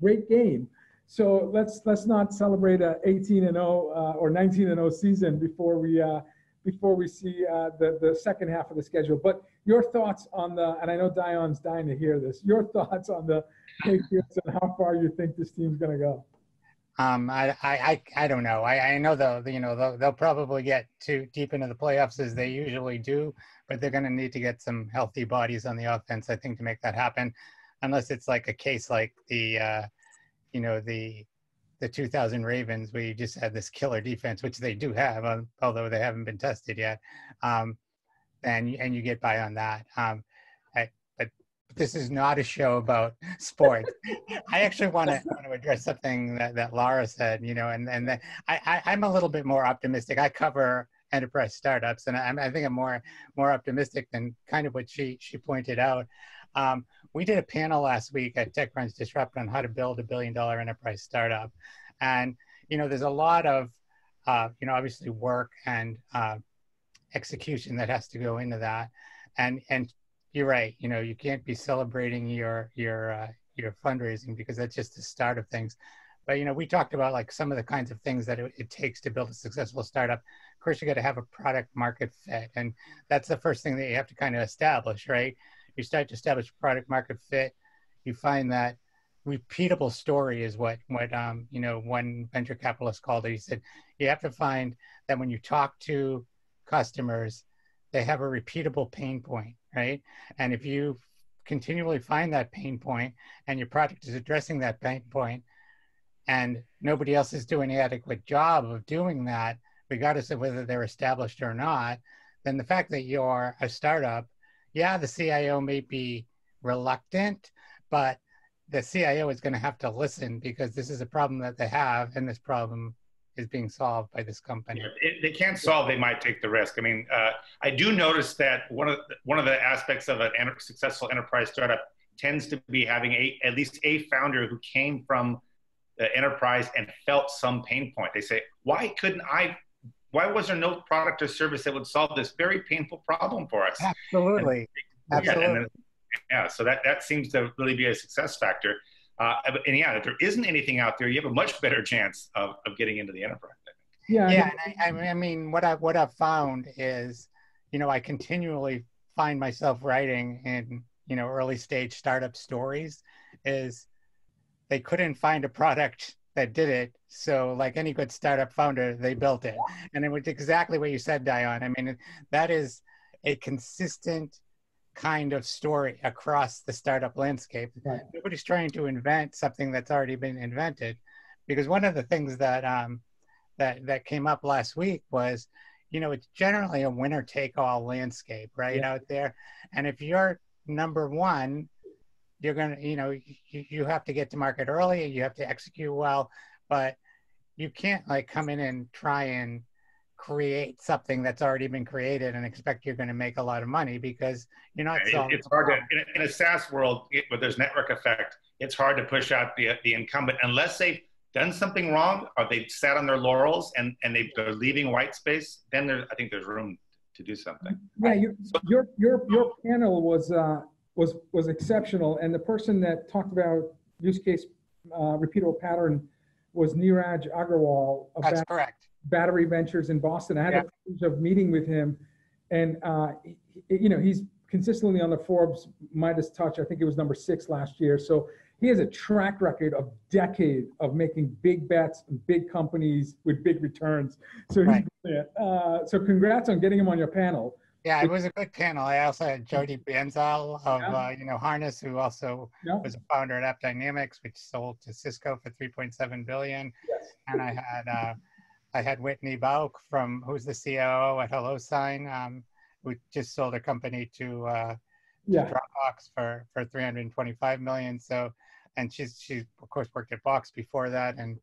great game. So let's not celebrate a 18-0 or 19-0 season before we see the second half of the schedule. But your thoughts on and I know Dion's dying to hear this, your thoughts on the Patriots and how far you think this team's going to go. I don't know. I know they'll probably get too deep into the playoffs as they usually do, but they're going to need to get some healthy bodies on the offense, I think, to make that happen. Unless it's like a case like the 2000 Ravens, where you just had this killer defense, which they do have, although they haven't been tested yet. And you get by on that. But this is not a show about sports. I actually want to address something that Lara said, you know, and I'm a little bit more optimistic. I cover enterprise startups, and I think I'm more optimistic than kind of what she pointed out. We did a panel last week at Techcrunch Disrupt on how to build a $1 billion enterprise startup. And, you know, there's a lot of, you know, obviously work and execution that has to go into that. And you're right, you know, you can't be celebrating your fundraising because that's just the start of things. But, you know, we talked about like some of the kinds of things that it takes to build a successful startup. Of course, you got to have a product market fit. And that's the first thing that you have to kind of establish, right? You start to establish product market fit. You find that repeatable story is what you know, one venture capitalist called it. He said, you have to find that when you talk to customers, they have a repeatable pain point, right? And if you continually find that pain point and your product is addressing that pain point and nobody else is doing an adequate job of doing that, regardless of whether they're established or not, then the fact that you're a startup, yeah, the CIO may be reluctant, but the CIO is going to have to listen because this is a problem that they have, and this problem is being solved by this company. Yeah, they can't solve, they might take the risk. I mean, I do notice that one of the aspects of a successful enterprise startup tends to be having at least a founder who came from the enterprise and felt some pain point. They say, why was there no product or service that would solve this very painful problem for us? Absolutely. Absolutely. Yeah, so that seems to really be a success factor. And yeah, if there isn't anything out there, you have a much better chance of getting into the enterprise. Yeah, and I mean, what I've found is, you know, I continually find myself writing in, early stage startup stories is they couldn't find a product that did it. So like any good startup founder, they built it. And it was exactly what you said, Dion. I mean, that is a consistent kind of story across the startup landscape. Right. Nobody's trying to invent something that's already been invented. Because one of the things that that came up last week was, it's generally a winner take all landscape, right, out there. And if you're number one, you're going to, you have to get to market early, you have to execute well, but you can't like come in and try and create something that's already been created and expect you're going to make a lot of money, because you're not solving. It's hard to, in a SaaS world where there's network effect, it's hard to push out the incumbent unless they've done something wrong or they've sat on their laurels and they're leaving white space. Then I think there's room to do something. Yeah, your panel was exceptional, and the person that talked about use case repeatable pattern was Neeraj Agarwal of That's correct. Battery Ventures in Boston. I had the privilege of meeting with him, and he's consistently on the Forbes Midas Touch. I think it was number 6 last year. So he has a track record of decade of making big bets and big companies with big returns. So he's brilliant. So congrats on getting him on your panel. Yeah, it was a good panel. I also had Jody Banzal of Harness, who also was a founder at AppDynamics, which sold to Cisco for $3.7 billion. Yes. And I had Whitney Bauk who's the COO at HelloSign, who just sold a company to Dropbox for $325 million. So, and she of course worked at Box before that, and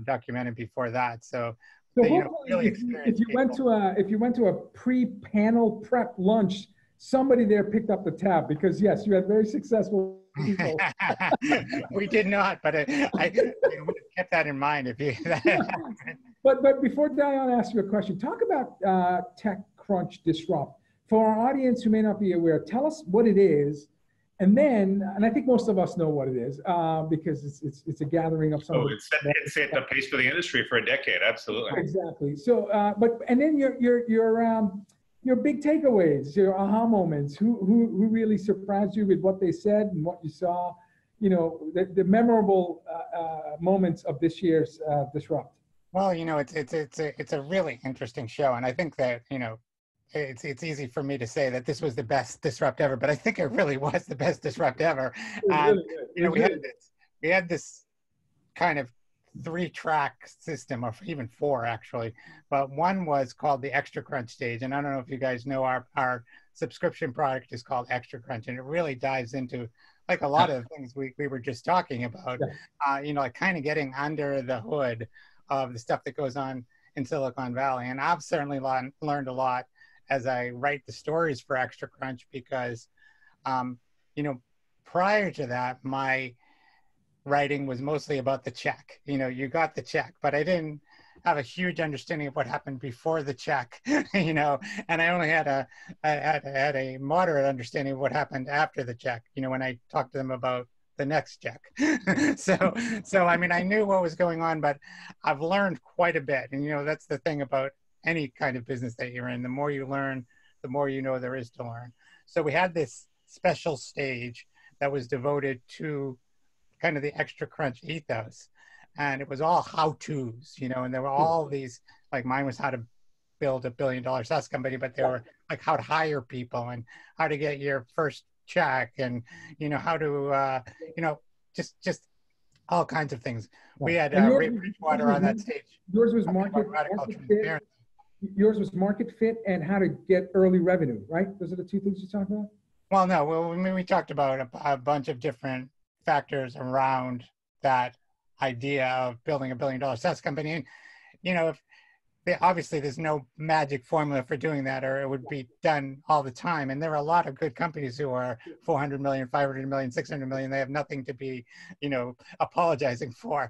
documented before that. So really if you went to a pre-panel prep lunch, somebody there picked up the tab, because yes, you had very successful people. We did not, but I would have kept that in mind if you. But before Dion asks you a question, talk about Techcrunch Disrupt. For our audience who may not be aware, tell us what it is, and I think most of us know what it is, because it's a gathering of some. Oh, it's set the pace for the industry for a decade, absolutely. Exactly. So, and then your big takeaways, your aha moments. Who really surprised you with what they said and what you saw? The memorable moments of this year's Disrupt. Well, it's a really interesting show, and I think that it's easy for me to say that this was the best Disrupt ever, but I think it really was the best Disrupt ever. We had this kind of 3-track system, or even 4 actually, but one was called the Extra Crunch stage, and I don't know if you guys know, our subscription product is called Extra Crunch, and it really dives into like a lot of things we were just talking about, like kind of getting under the hood of the stuff that goes on in Silicon Valley. And I've certainly learned a lot as I write the stories for Extra Crunch, because, prior to that, my writing was mostly about the check. You got the check, but I didn't have a huge understanding of what happened before the check, and I only had a moderate understanding of what happened after the check, when I talked to them about the next check. so I mean, I knew what was going on, but I've learned quite a bit. And that's the thing about any kind of business that you're in. The more you learn, the more there is to learn. So we had this special stage that was devoted to kind of the Extra Crunch ethos, and it was all how-tos, and there were all these, like mine was how to build $1 billion SaaS company, but they were like how to hire people and how to get your first check, and how to just all kinds of things. We had Ray Bridgewater on that stage. Yours was market fit. Yours was market fit and how to get early revenue, right? Those are the 2 things you talked about. Well, no, we talked about a bunch of different factors around that idea of building $1 billion SaaS company. And obviously there's no magic formula for doing that, or it would be done all the time. And there are a lot of good companies who are 400 million, 500 million, 600 million. They have nothing to be, apologizing for.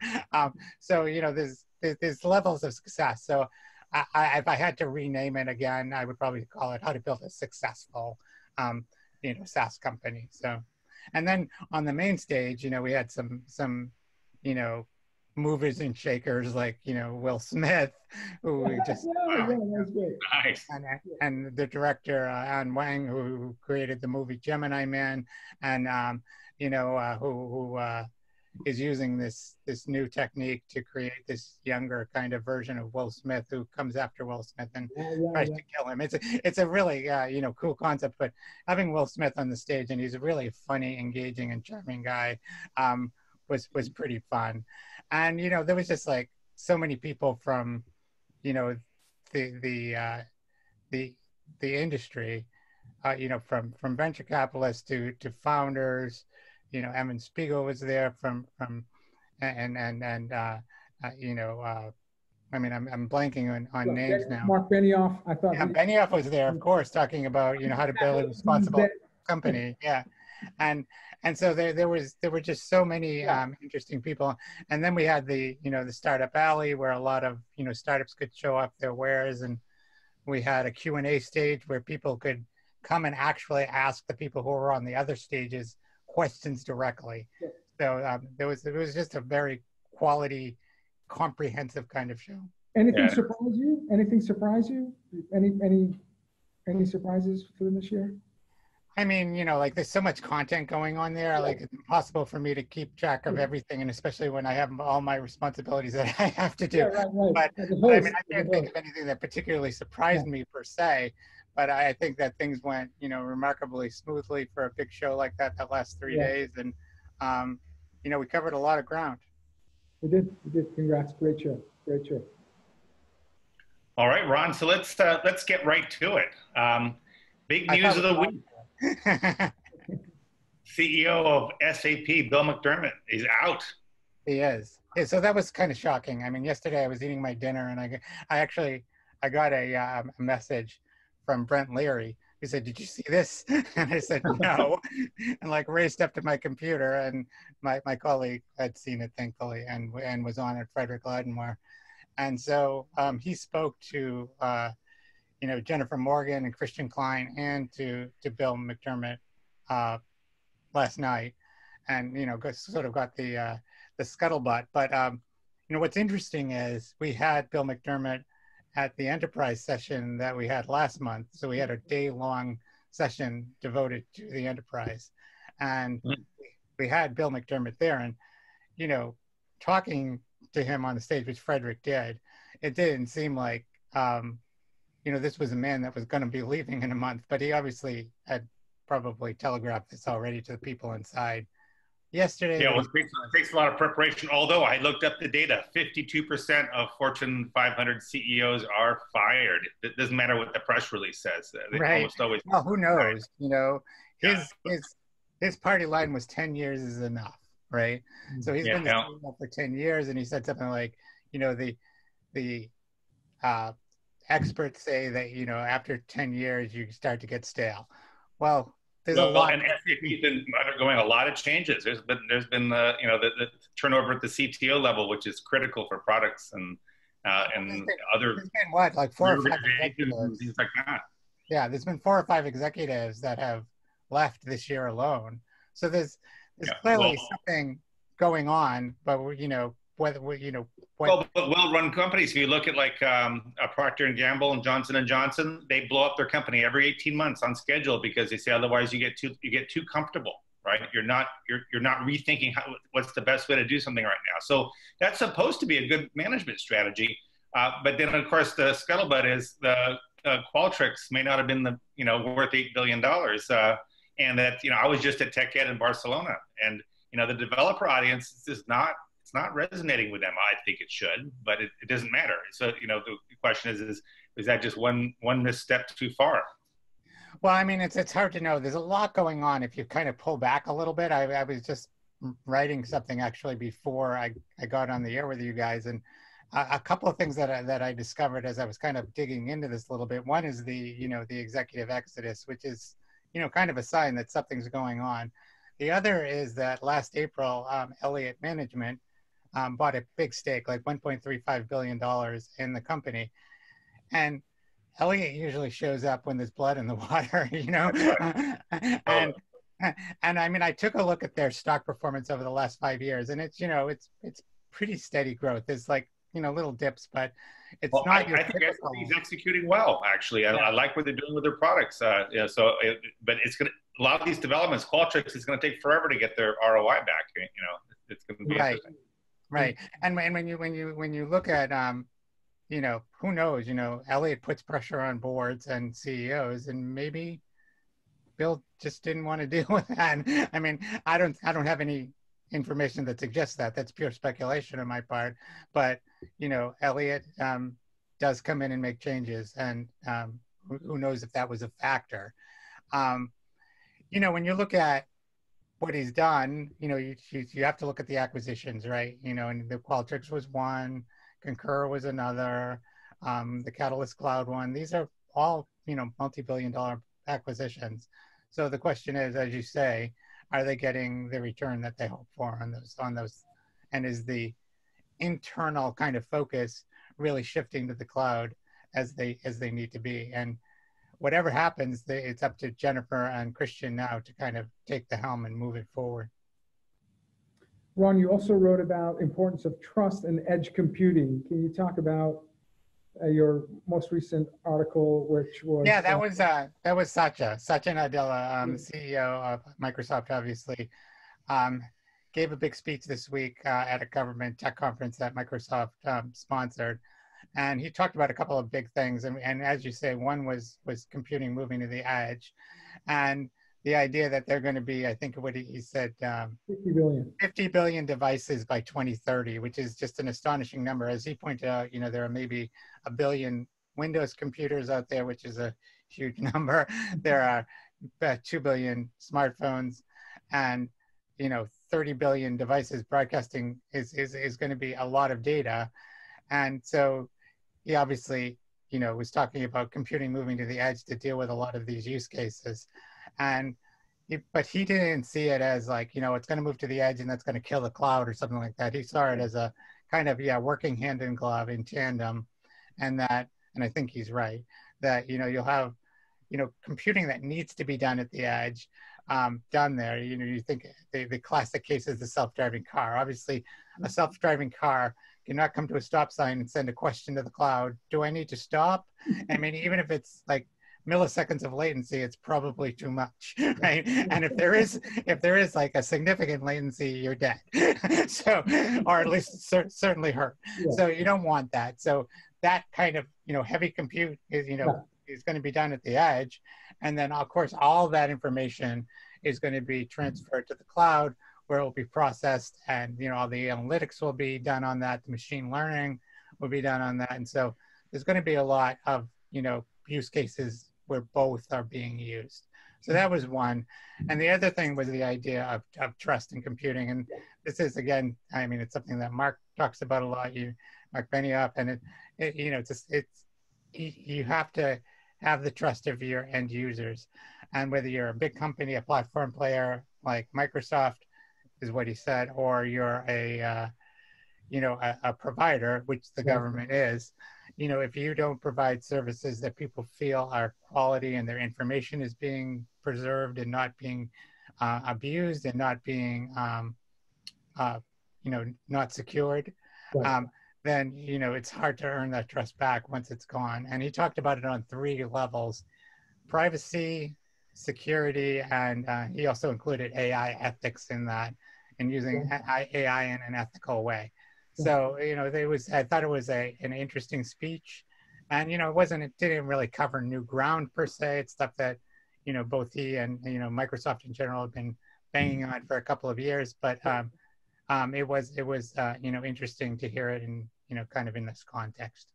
So, there's levels of success. So if I had to rename it again, I would probably call it How to Build a Successful, SaaS company. So, and then on the main stage, we had some movers and shakers like, you know, Will Smith, who we just that's great. Nice. and the director Wang, who created the movie Gemini Man, and you know, who is using this new technique to create this younger kind of version of Will Smith, who comes after Will Smith and tries to kill him. It's a really you know, cool concept. But having Will Smith on the stage, and he's a really funny, engaging, and charming guy, was pretty fun. And you know, there was just like so many people from, you know, the industry, you know, from venture capitalists to founders. You know, Evan Spiegel was there from you know, I mean, I'm blanking on names now. Mark Benioff, I thought. Yeah, Benioff was there, of course, talking about, you know, how to build a responsible company. Yeah, and so there were just so many interesting people. And then we had the, you know, the Startup Alley, where a lot of, you know, startups could show off their wares, and we had a Q&A stage where people could come and actually ask the people who were on the other stages questions directly. So it was just a very quality, comprehensive kind of show. Anything surprise you? Anything surprise you? Any surprises for them this year? I mean, you know, like there's so much content going on there. Like it's impossible for me to keep track of everything, and especially when I have all my responsibilities that I have to do. But I mean, I can't think of anything that particularly surprised me per se. But I think that things went, you know, remarkably smoothly for a big show like that last 3 days, and you know, we covered a lot of ground. We did. Congrats, great show. All right, Ron. So let's get right to it. Big news of the week. CEO of SAP, Bill McDermott, is out. He is. Yeah, so that was kind of shocking. I mean, yesterday I was eating my dinner, and I got a message from Brent Leary. He said, "Did you see this?" And I said, "No," and like raced up to my computer, and my colleague had seen it, thankfully, and was on it, Frederick Lattimore. And so he spoke to you know, Jennifer Morgan and Christian Klein, and to Bill McDermott last night, and you know, sort of got the scuttlebutt. But you know, what's interesting is we had Bill McDermott at the enterprise session that we had last month. So we had a day-long session devoted to the enterprise, and we had Bill McDermott there. And you know, talking to him on the stage, which Frederick did, it didn't seem like you know, this was a man that was going to be leaving in a month, but he obviously had probably telegraphed this already to the people inside. Yesterday, yeah, it takes a lot of preparation. Although I looked up the data, 52% of Fortune 500 CEOs are fired. It doesn't matter what the press release says. They almost always. Well, who knows? You know, his party line was 10 years is enough, right? So he's been the CEO for 10 years, and he said something like, you know, the experts say that, you know, after 10 years you start to get stale. Well, there's a lot. And SAP's been undergoing a lot of changes. There's been you know, the turnover at the CTO level, which is critical for products and other. There's been what, like 4 or 5 executives, things like that. Yeah, there's been 4 or 5 executives that have left this year alone. So there's clearly something going on, but you know, whether you know. But well-run companies. If you look at like Procter & Gamble and Johnson & Johnson, they blow up their company every 18 months on schedule because they say otherwise you get too comfortable, right? You're not rethinking what's the best way to do something right now. So that's supposed to be a good management strategy. But then of course the scuttlebutt is the Qualtrics may not have been worth $8 billion, and that I was just at TechEd in Barcelona, and the developer audience is not. It's not resonating with them. I think it should, but it doesn't matter. So, the question is that just one misstep too far? Well, I mean, it's hard to know. There's a lot going on. If you kind of pull back a little bit, I was just writing something actually before I got on the air with you guys, and a couple of things that I discovered as I was kind of digging into this a little bit. One is the executive exodus, which is kind of a sign that something's going on. The other is that last April, Elliott Management bought a big stake, like $1.35 billion in the company. And Elliott usually shows up when there's blood in the water, And I mean, I took a look at their stock performance over the last 5 years, and it's pretty steady growth. There's like, little dips, but it's well, not. I think he's executing well, actually. I like what they're doing with their products. But it's going to, a lot of these developments, Qualtrics is going to take forever to get their ROI back. It's going to be interesting. Right. And when you look at, who knows, Elliott puts pressure on boards and CEOs, and maybe Bill just didn't want to deal with that. I mean, I don't have any information that suggests that. That's pure speculation on my part. But Elliott does come in and make changes, and who knows if that was a factor. When you look at what he's done, you have to look at the acquisitions, right? And the Qualtrics was one, Concur was another, the Catalyst Cloud one. These are all multi-billion-dollar acquisitions. So the question is, as you say, are they getting the return that they hope for on those? And is the internal kind of focus really shifting to the cloud as they need to be? And whatever happens, it's up to Jennifer and Christian now to kind of take the helm and move it forward. Ron, you also wrote about importance of trust and edge computing. Can you talk about your most recent article, which was... Yeah, that was Satya Nadella, CEO of Microsoft, obviously, gave a big speech this week at a government tech conference that Microsoft sponsored. And he talked about a couple of big things. And as you say, one was computing moving to the edge. And the idea that they're going to be, I think what he said, 50 billion devices by 2030, which is just an astonishing number. As he pointed out, there are maybe 1 billion Windows computers out there, which is a huge number. There are 2 billion smartphones, and 30 billion devices. Broadcasting is going to be a lot of data. And so he obviously, was talking about computing moving to the edge to deal with a lot of these use cases. But he didn't see it as like, it's going to move to the edge and that's going to kill the cloud or something like that. He saw it as a kind of, working hand in glove in tandem. And I think he's right, that, you'll have, computing that needs to be done at the edge, done there. You think the classic case is the self-driving car. Obviously, a self-driving car cannot come to a stop sign and send a question to the cloud. Do I need to stop? I mean, even if it's like milliseconds of latency, it's probably too much, right? And if there is like a significant latency, you're dead. So, or at least certainly hurt. Yeah. So you don't want that. So that kind of, heavy compute is, is going to be done at the edge. And then of course, all that information is going to be transferred to the cloud, where it will be processed, and all the analytics will be done on that. The machine learning will be done on that. And so there's going to be a lot of, use cases where both are being used. So that was one. And the other thing was the idea of trust in computing. And this is, again, I mean, it's something that Mark talks about a lot, Mark Benioff, and you have to have the trust of your end users. And whether you're a big company, a platform player like Microsoft, is what he said, or you're a provider, which the government is, if you don't provide services that people feel are quality and their information is being preserved and not being abused and not being, not secured, then, it's hard to earn that trust back once it's gone. And he talked about it on 3 levels: privacy, security, and he also included AI ethics in that, and using AI in an ethical way. So, I thought it was an interesting speech, and, it didn't really cover new ground per se. It's stuff that, both he and, Microsoft in general have been banging on for a couple of years, but it was interesting to hear it in, kind of in this context.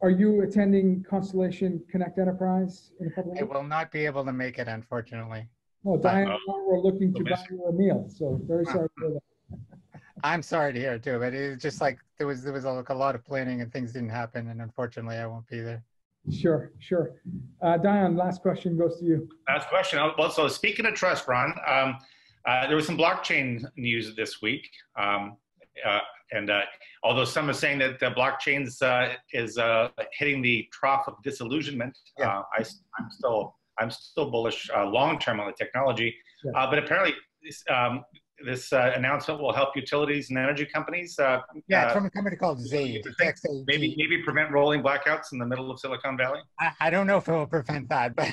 Are you attending Constellation Connect Enterprise in a couple of weeks? I will not be able to make it, unfortunately. Oh, Diane, we're looking to buy you a meal, so very sorry to hear that. I'm sorry to hear it too, but it's just like there was a lot of planning and things didn't happen, and unfortunately I won't be there. Sure. Diane, last question goes to you. Last question. Well, so speaking of trust, Ron, there was some blockchain news this week. And although some are saying that the blockchain is hitting the trough of disillusionment, I'm still bullish long-term on the technology. But apparently this announcement will help utilities and energy companies. Yeah, it's from a company called Zade. Maybe prevent rolling blackouts in the middle of Silicon Valley. I don't know if it will prevent that, but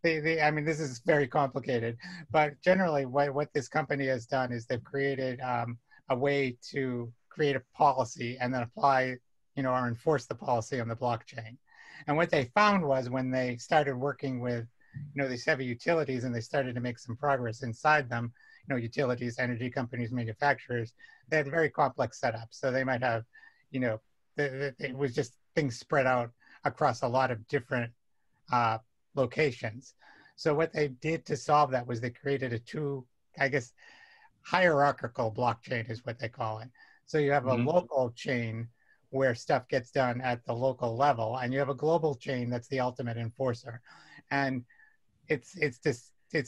I mean, this is very complicated. But generally, what this company has done is they've created a way to create a policy and then apply, or enforce the policy on the blockchain. And what they found was when they started working with these heavy utilities and they started to make some progress inside them, utilities, energy companies, manufacturers, they had very complex setups. So they might have, it was just things spread out across a lot of different locations. So what they did to solve that was they created hierarchical blockchain is what they call it. So you have a local chain where stuff gets done at the local level, and you have a global chain that's the ultimate enforcer. And it's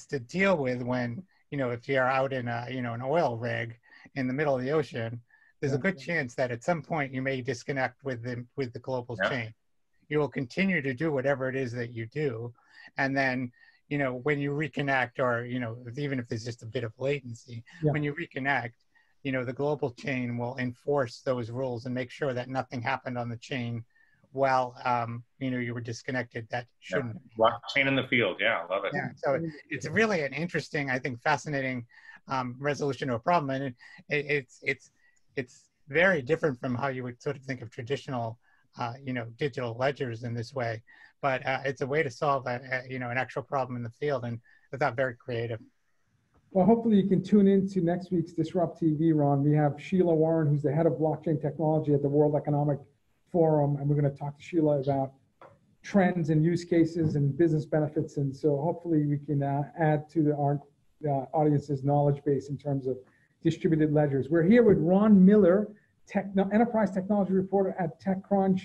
to deal with when, if you're out in an oil rig in the middle of the ocean, there's a good chance that at some point you may disconnect with the global chain. You will continue to do whatever it is that you do. And then, when you reconnect, or, even if there's just a bit of latency, when you reconnect, the global chain will enforce those rules and make sure that nothing happened on the chain while you were disconnected that shouldn't. Blockchain in the field, yeah, I love it. Yeah, so it's really an interesting, I think, fascinating resolution to a problem, and it's very different from how you would sort of think of traditional, digital ledgers in this way. But it's a way to solve an actual problem in the field, and I thought very creative. Well, hopefully you can tune in to next week's Disrupt TV, Ron. We have Sheila Warren, who's the head of blockchain technology at the World Economic Forum, and we're going to talk to Sheila about trends and use cases and business benefits. And so hopefully we can add to our audience's knowledge base in terms of distributed ledgers. We're here with Ron Miller, enterprise technology reporter at Techcrunch,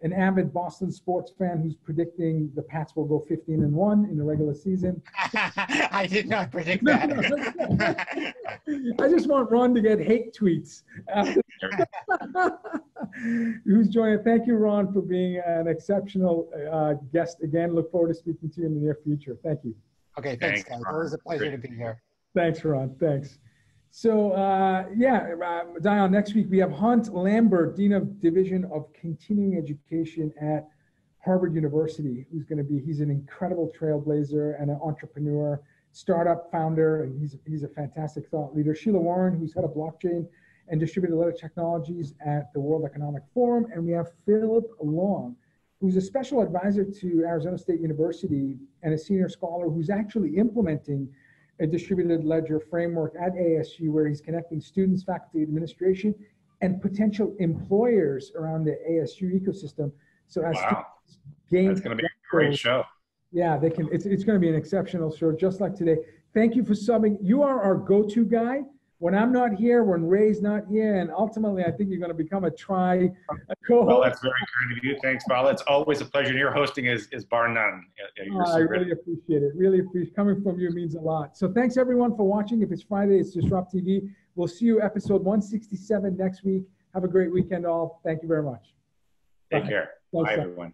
an avid Boston sports fan who's predicting the Pats will go 15-1 in the regular season. I did not predict that. I just want Ron to get hate tweets. Who's joining? Thank you, Ron, for being an exceptional guest again. Look forward to speaking to you in the near future. Thank you. Okay, thanks, guys. It was a pleasure to be here. Thanks, Ron. Thanks. So, Dion, next week we have Hunt Lambert, Dean of Division of Continuing Education at Harvard University, he's an incredible trailblazer and an entrepreneur, startup founder, and he's a fantastic thought leader. Sheila Warren, who's head of blockchain and distributed ledger technologies at the World Economic Forum. And we have Philip Long, who's a special advisor to Arizona State University and a senior scholar who's actually implementing a distributed ledger framework at ASU, where he's connecting students, faculty, administration, and potential employers around the ASU ecosystem. So as students gain, that's going to be a great show. Yeah, they can. It's going to be an exceptional show, just like today. Thank you for subbing. You are our go-to guy when I'm not here, when Ray's not here, and ultimately, I think you're going to become a co-host. Well, that's very kind of you. Thanks, Vala. It's always a pleasure. Your hosting is bar none. I really appreciate it. Really appreciate coming from you means a lot. So thanks everyone for watching. If it's Friday, it's Disrupt TV. We'll see you episode 167 next week. Have a great weekend, all. Thank you very much. Take care. Bye, everyone.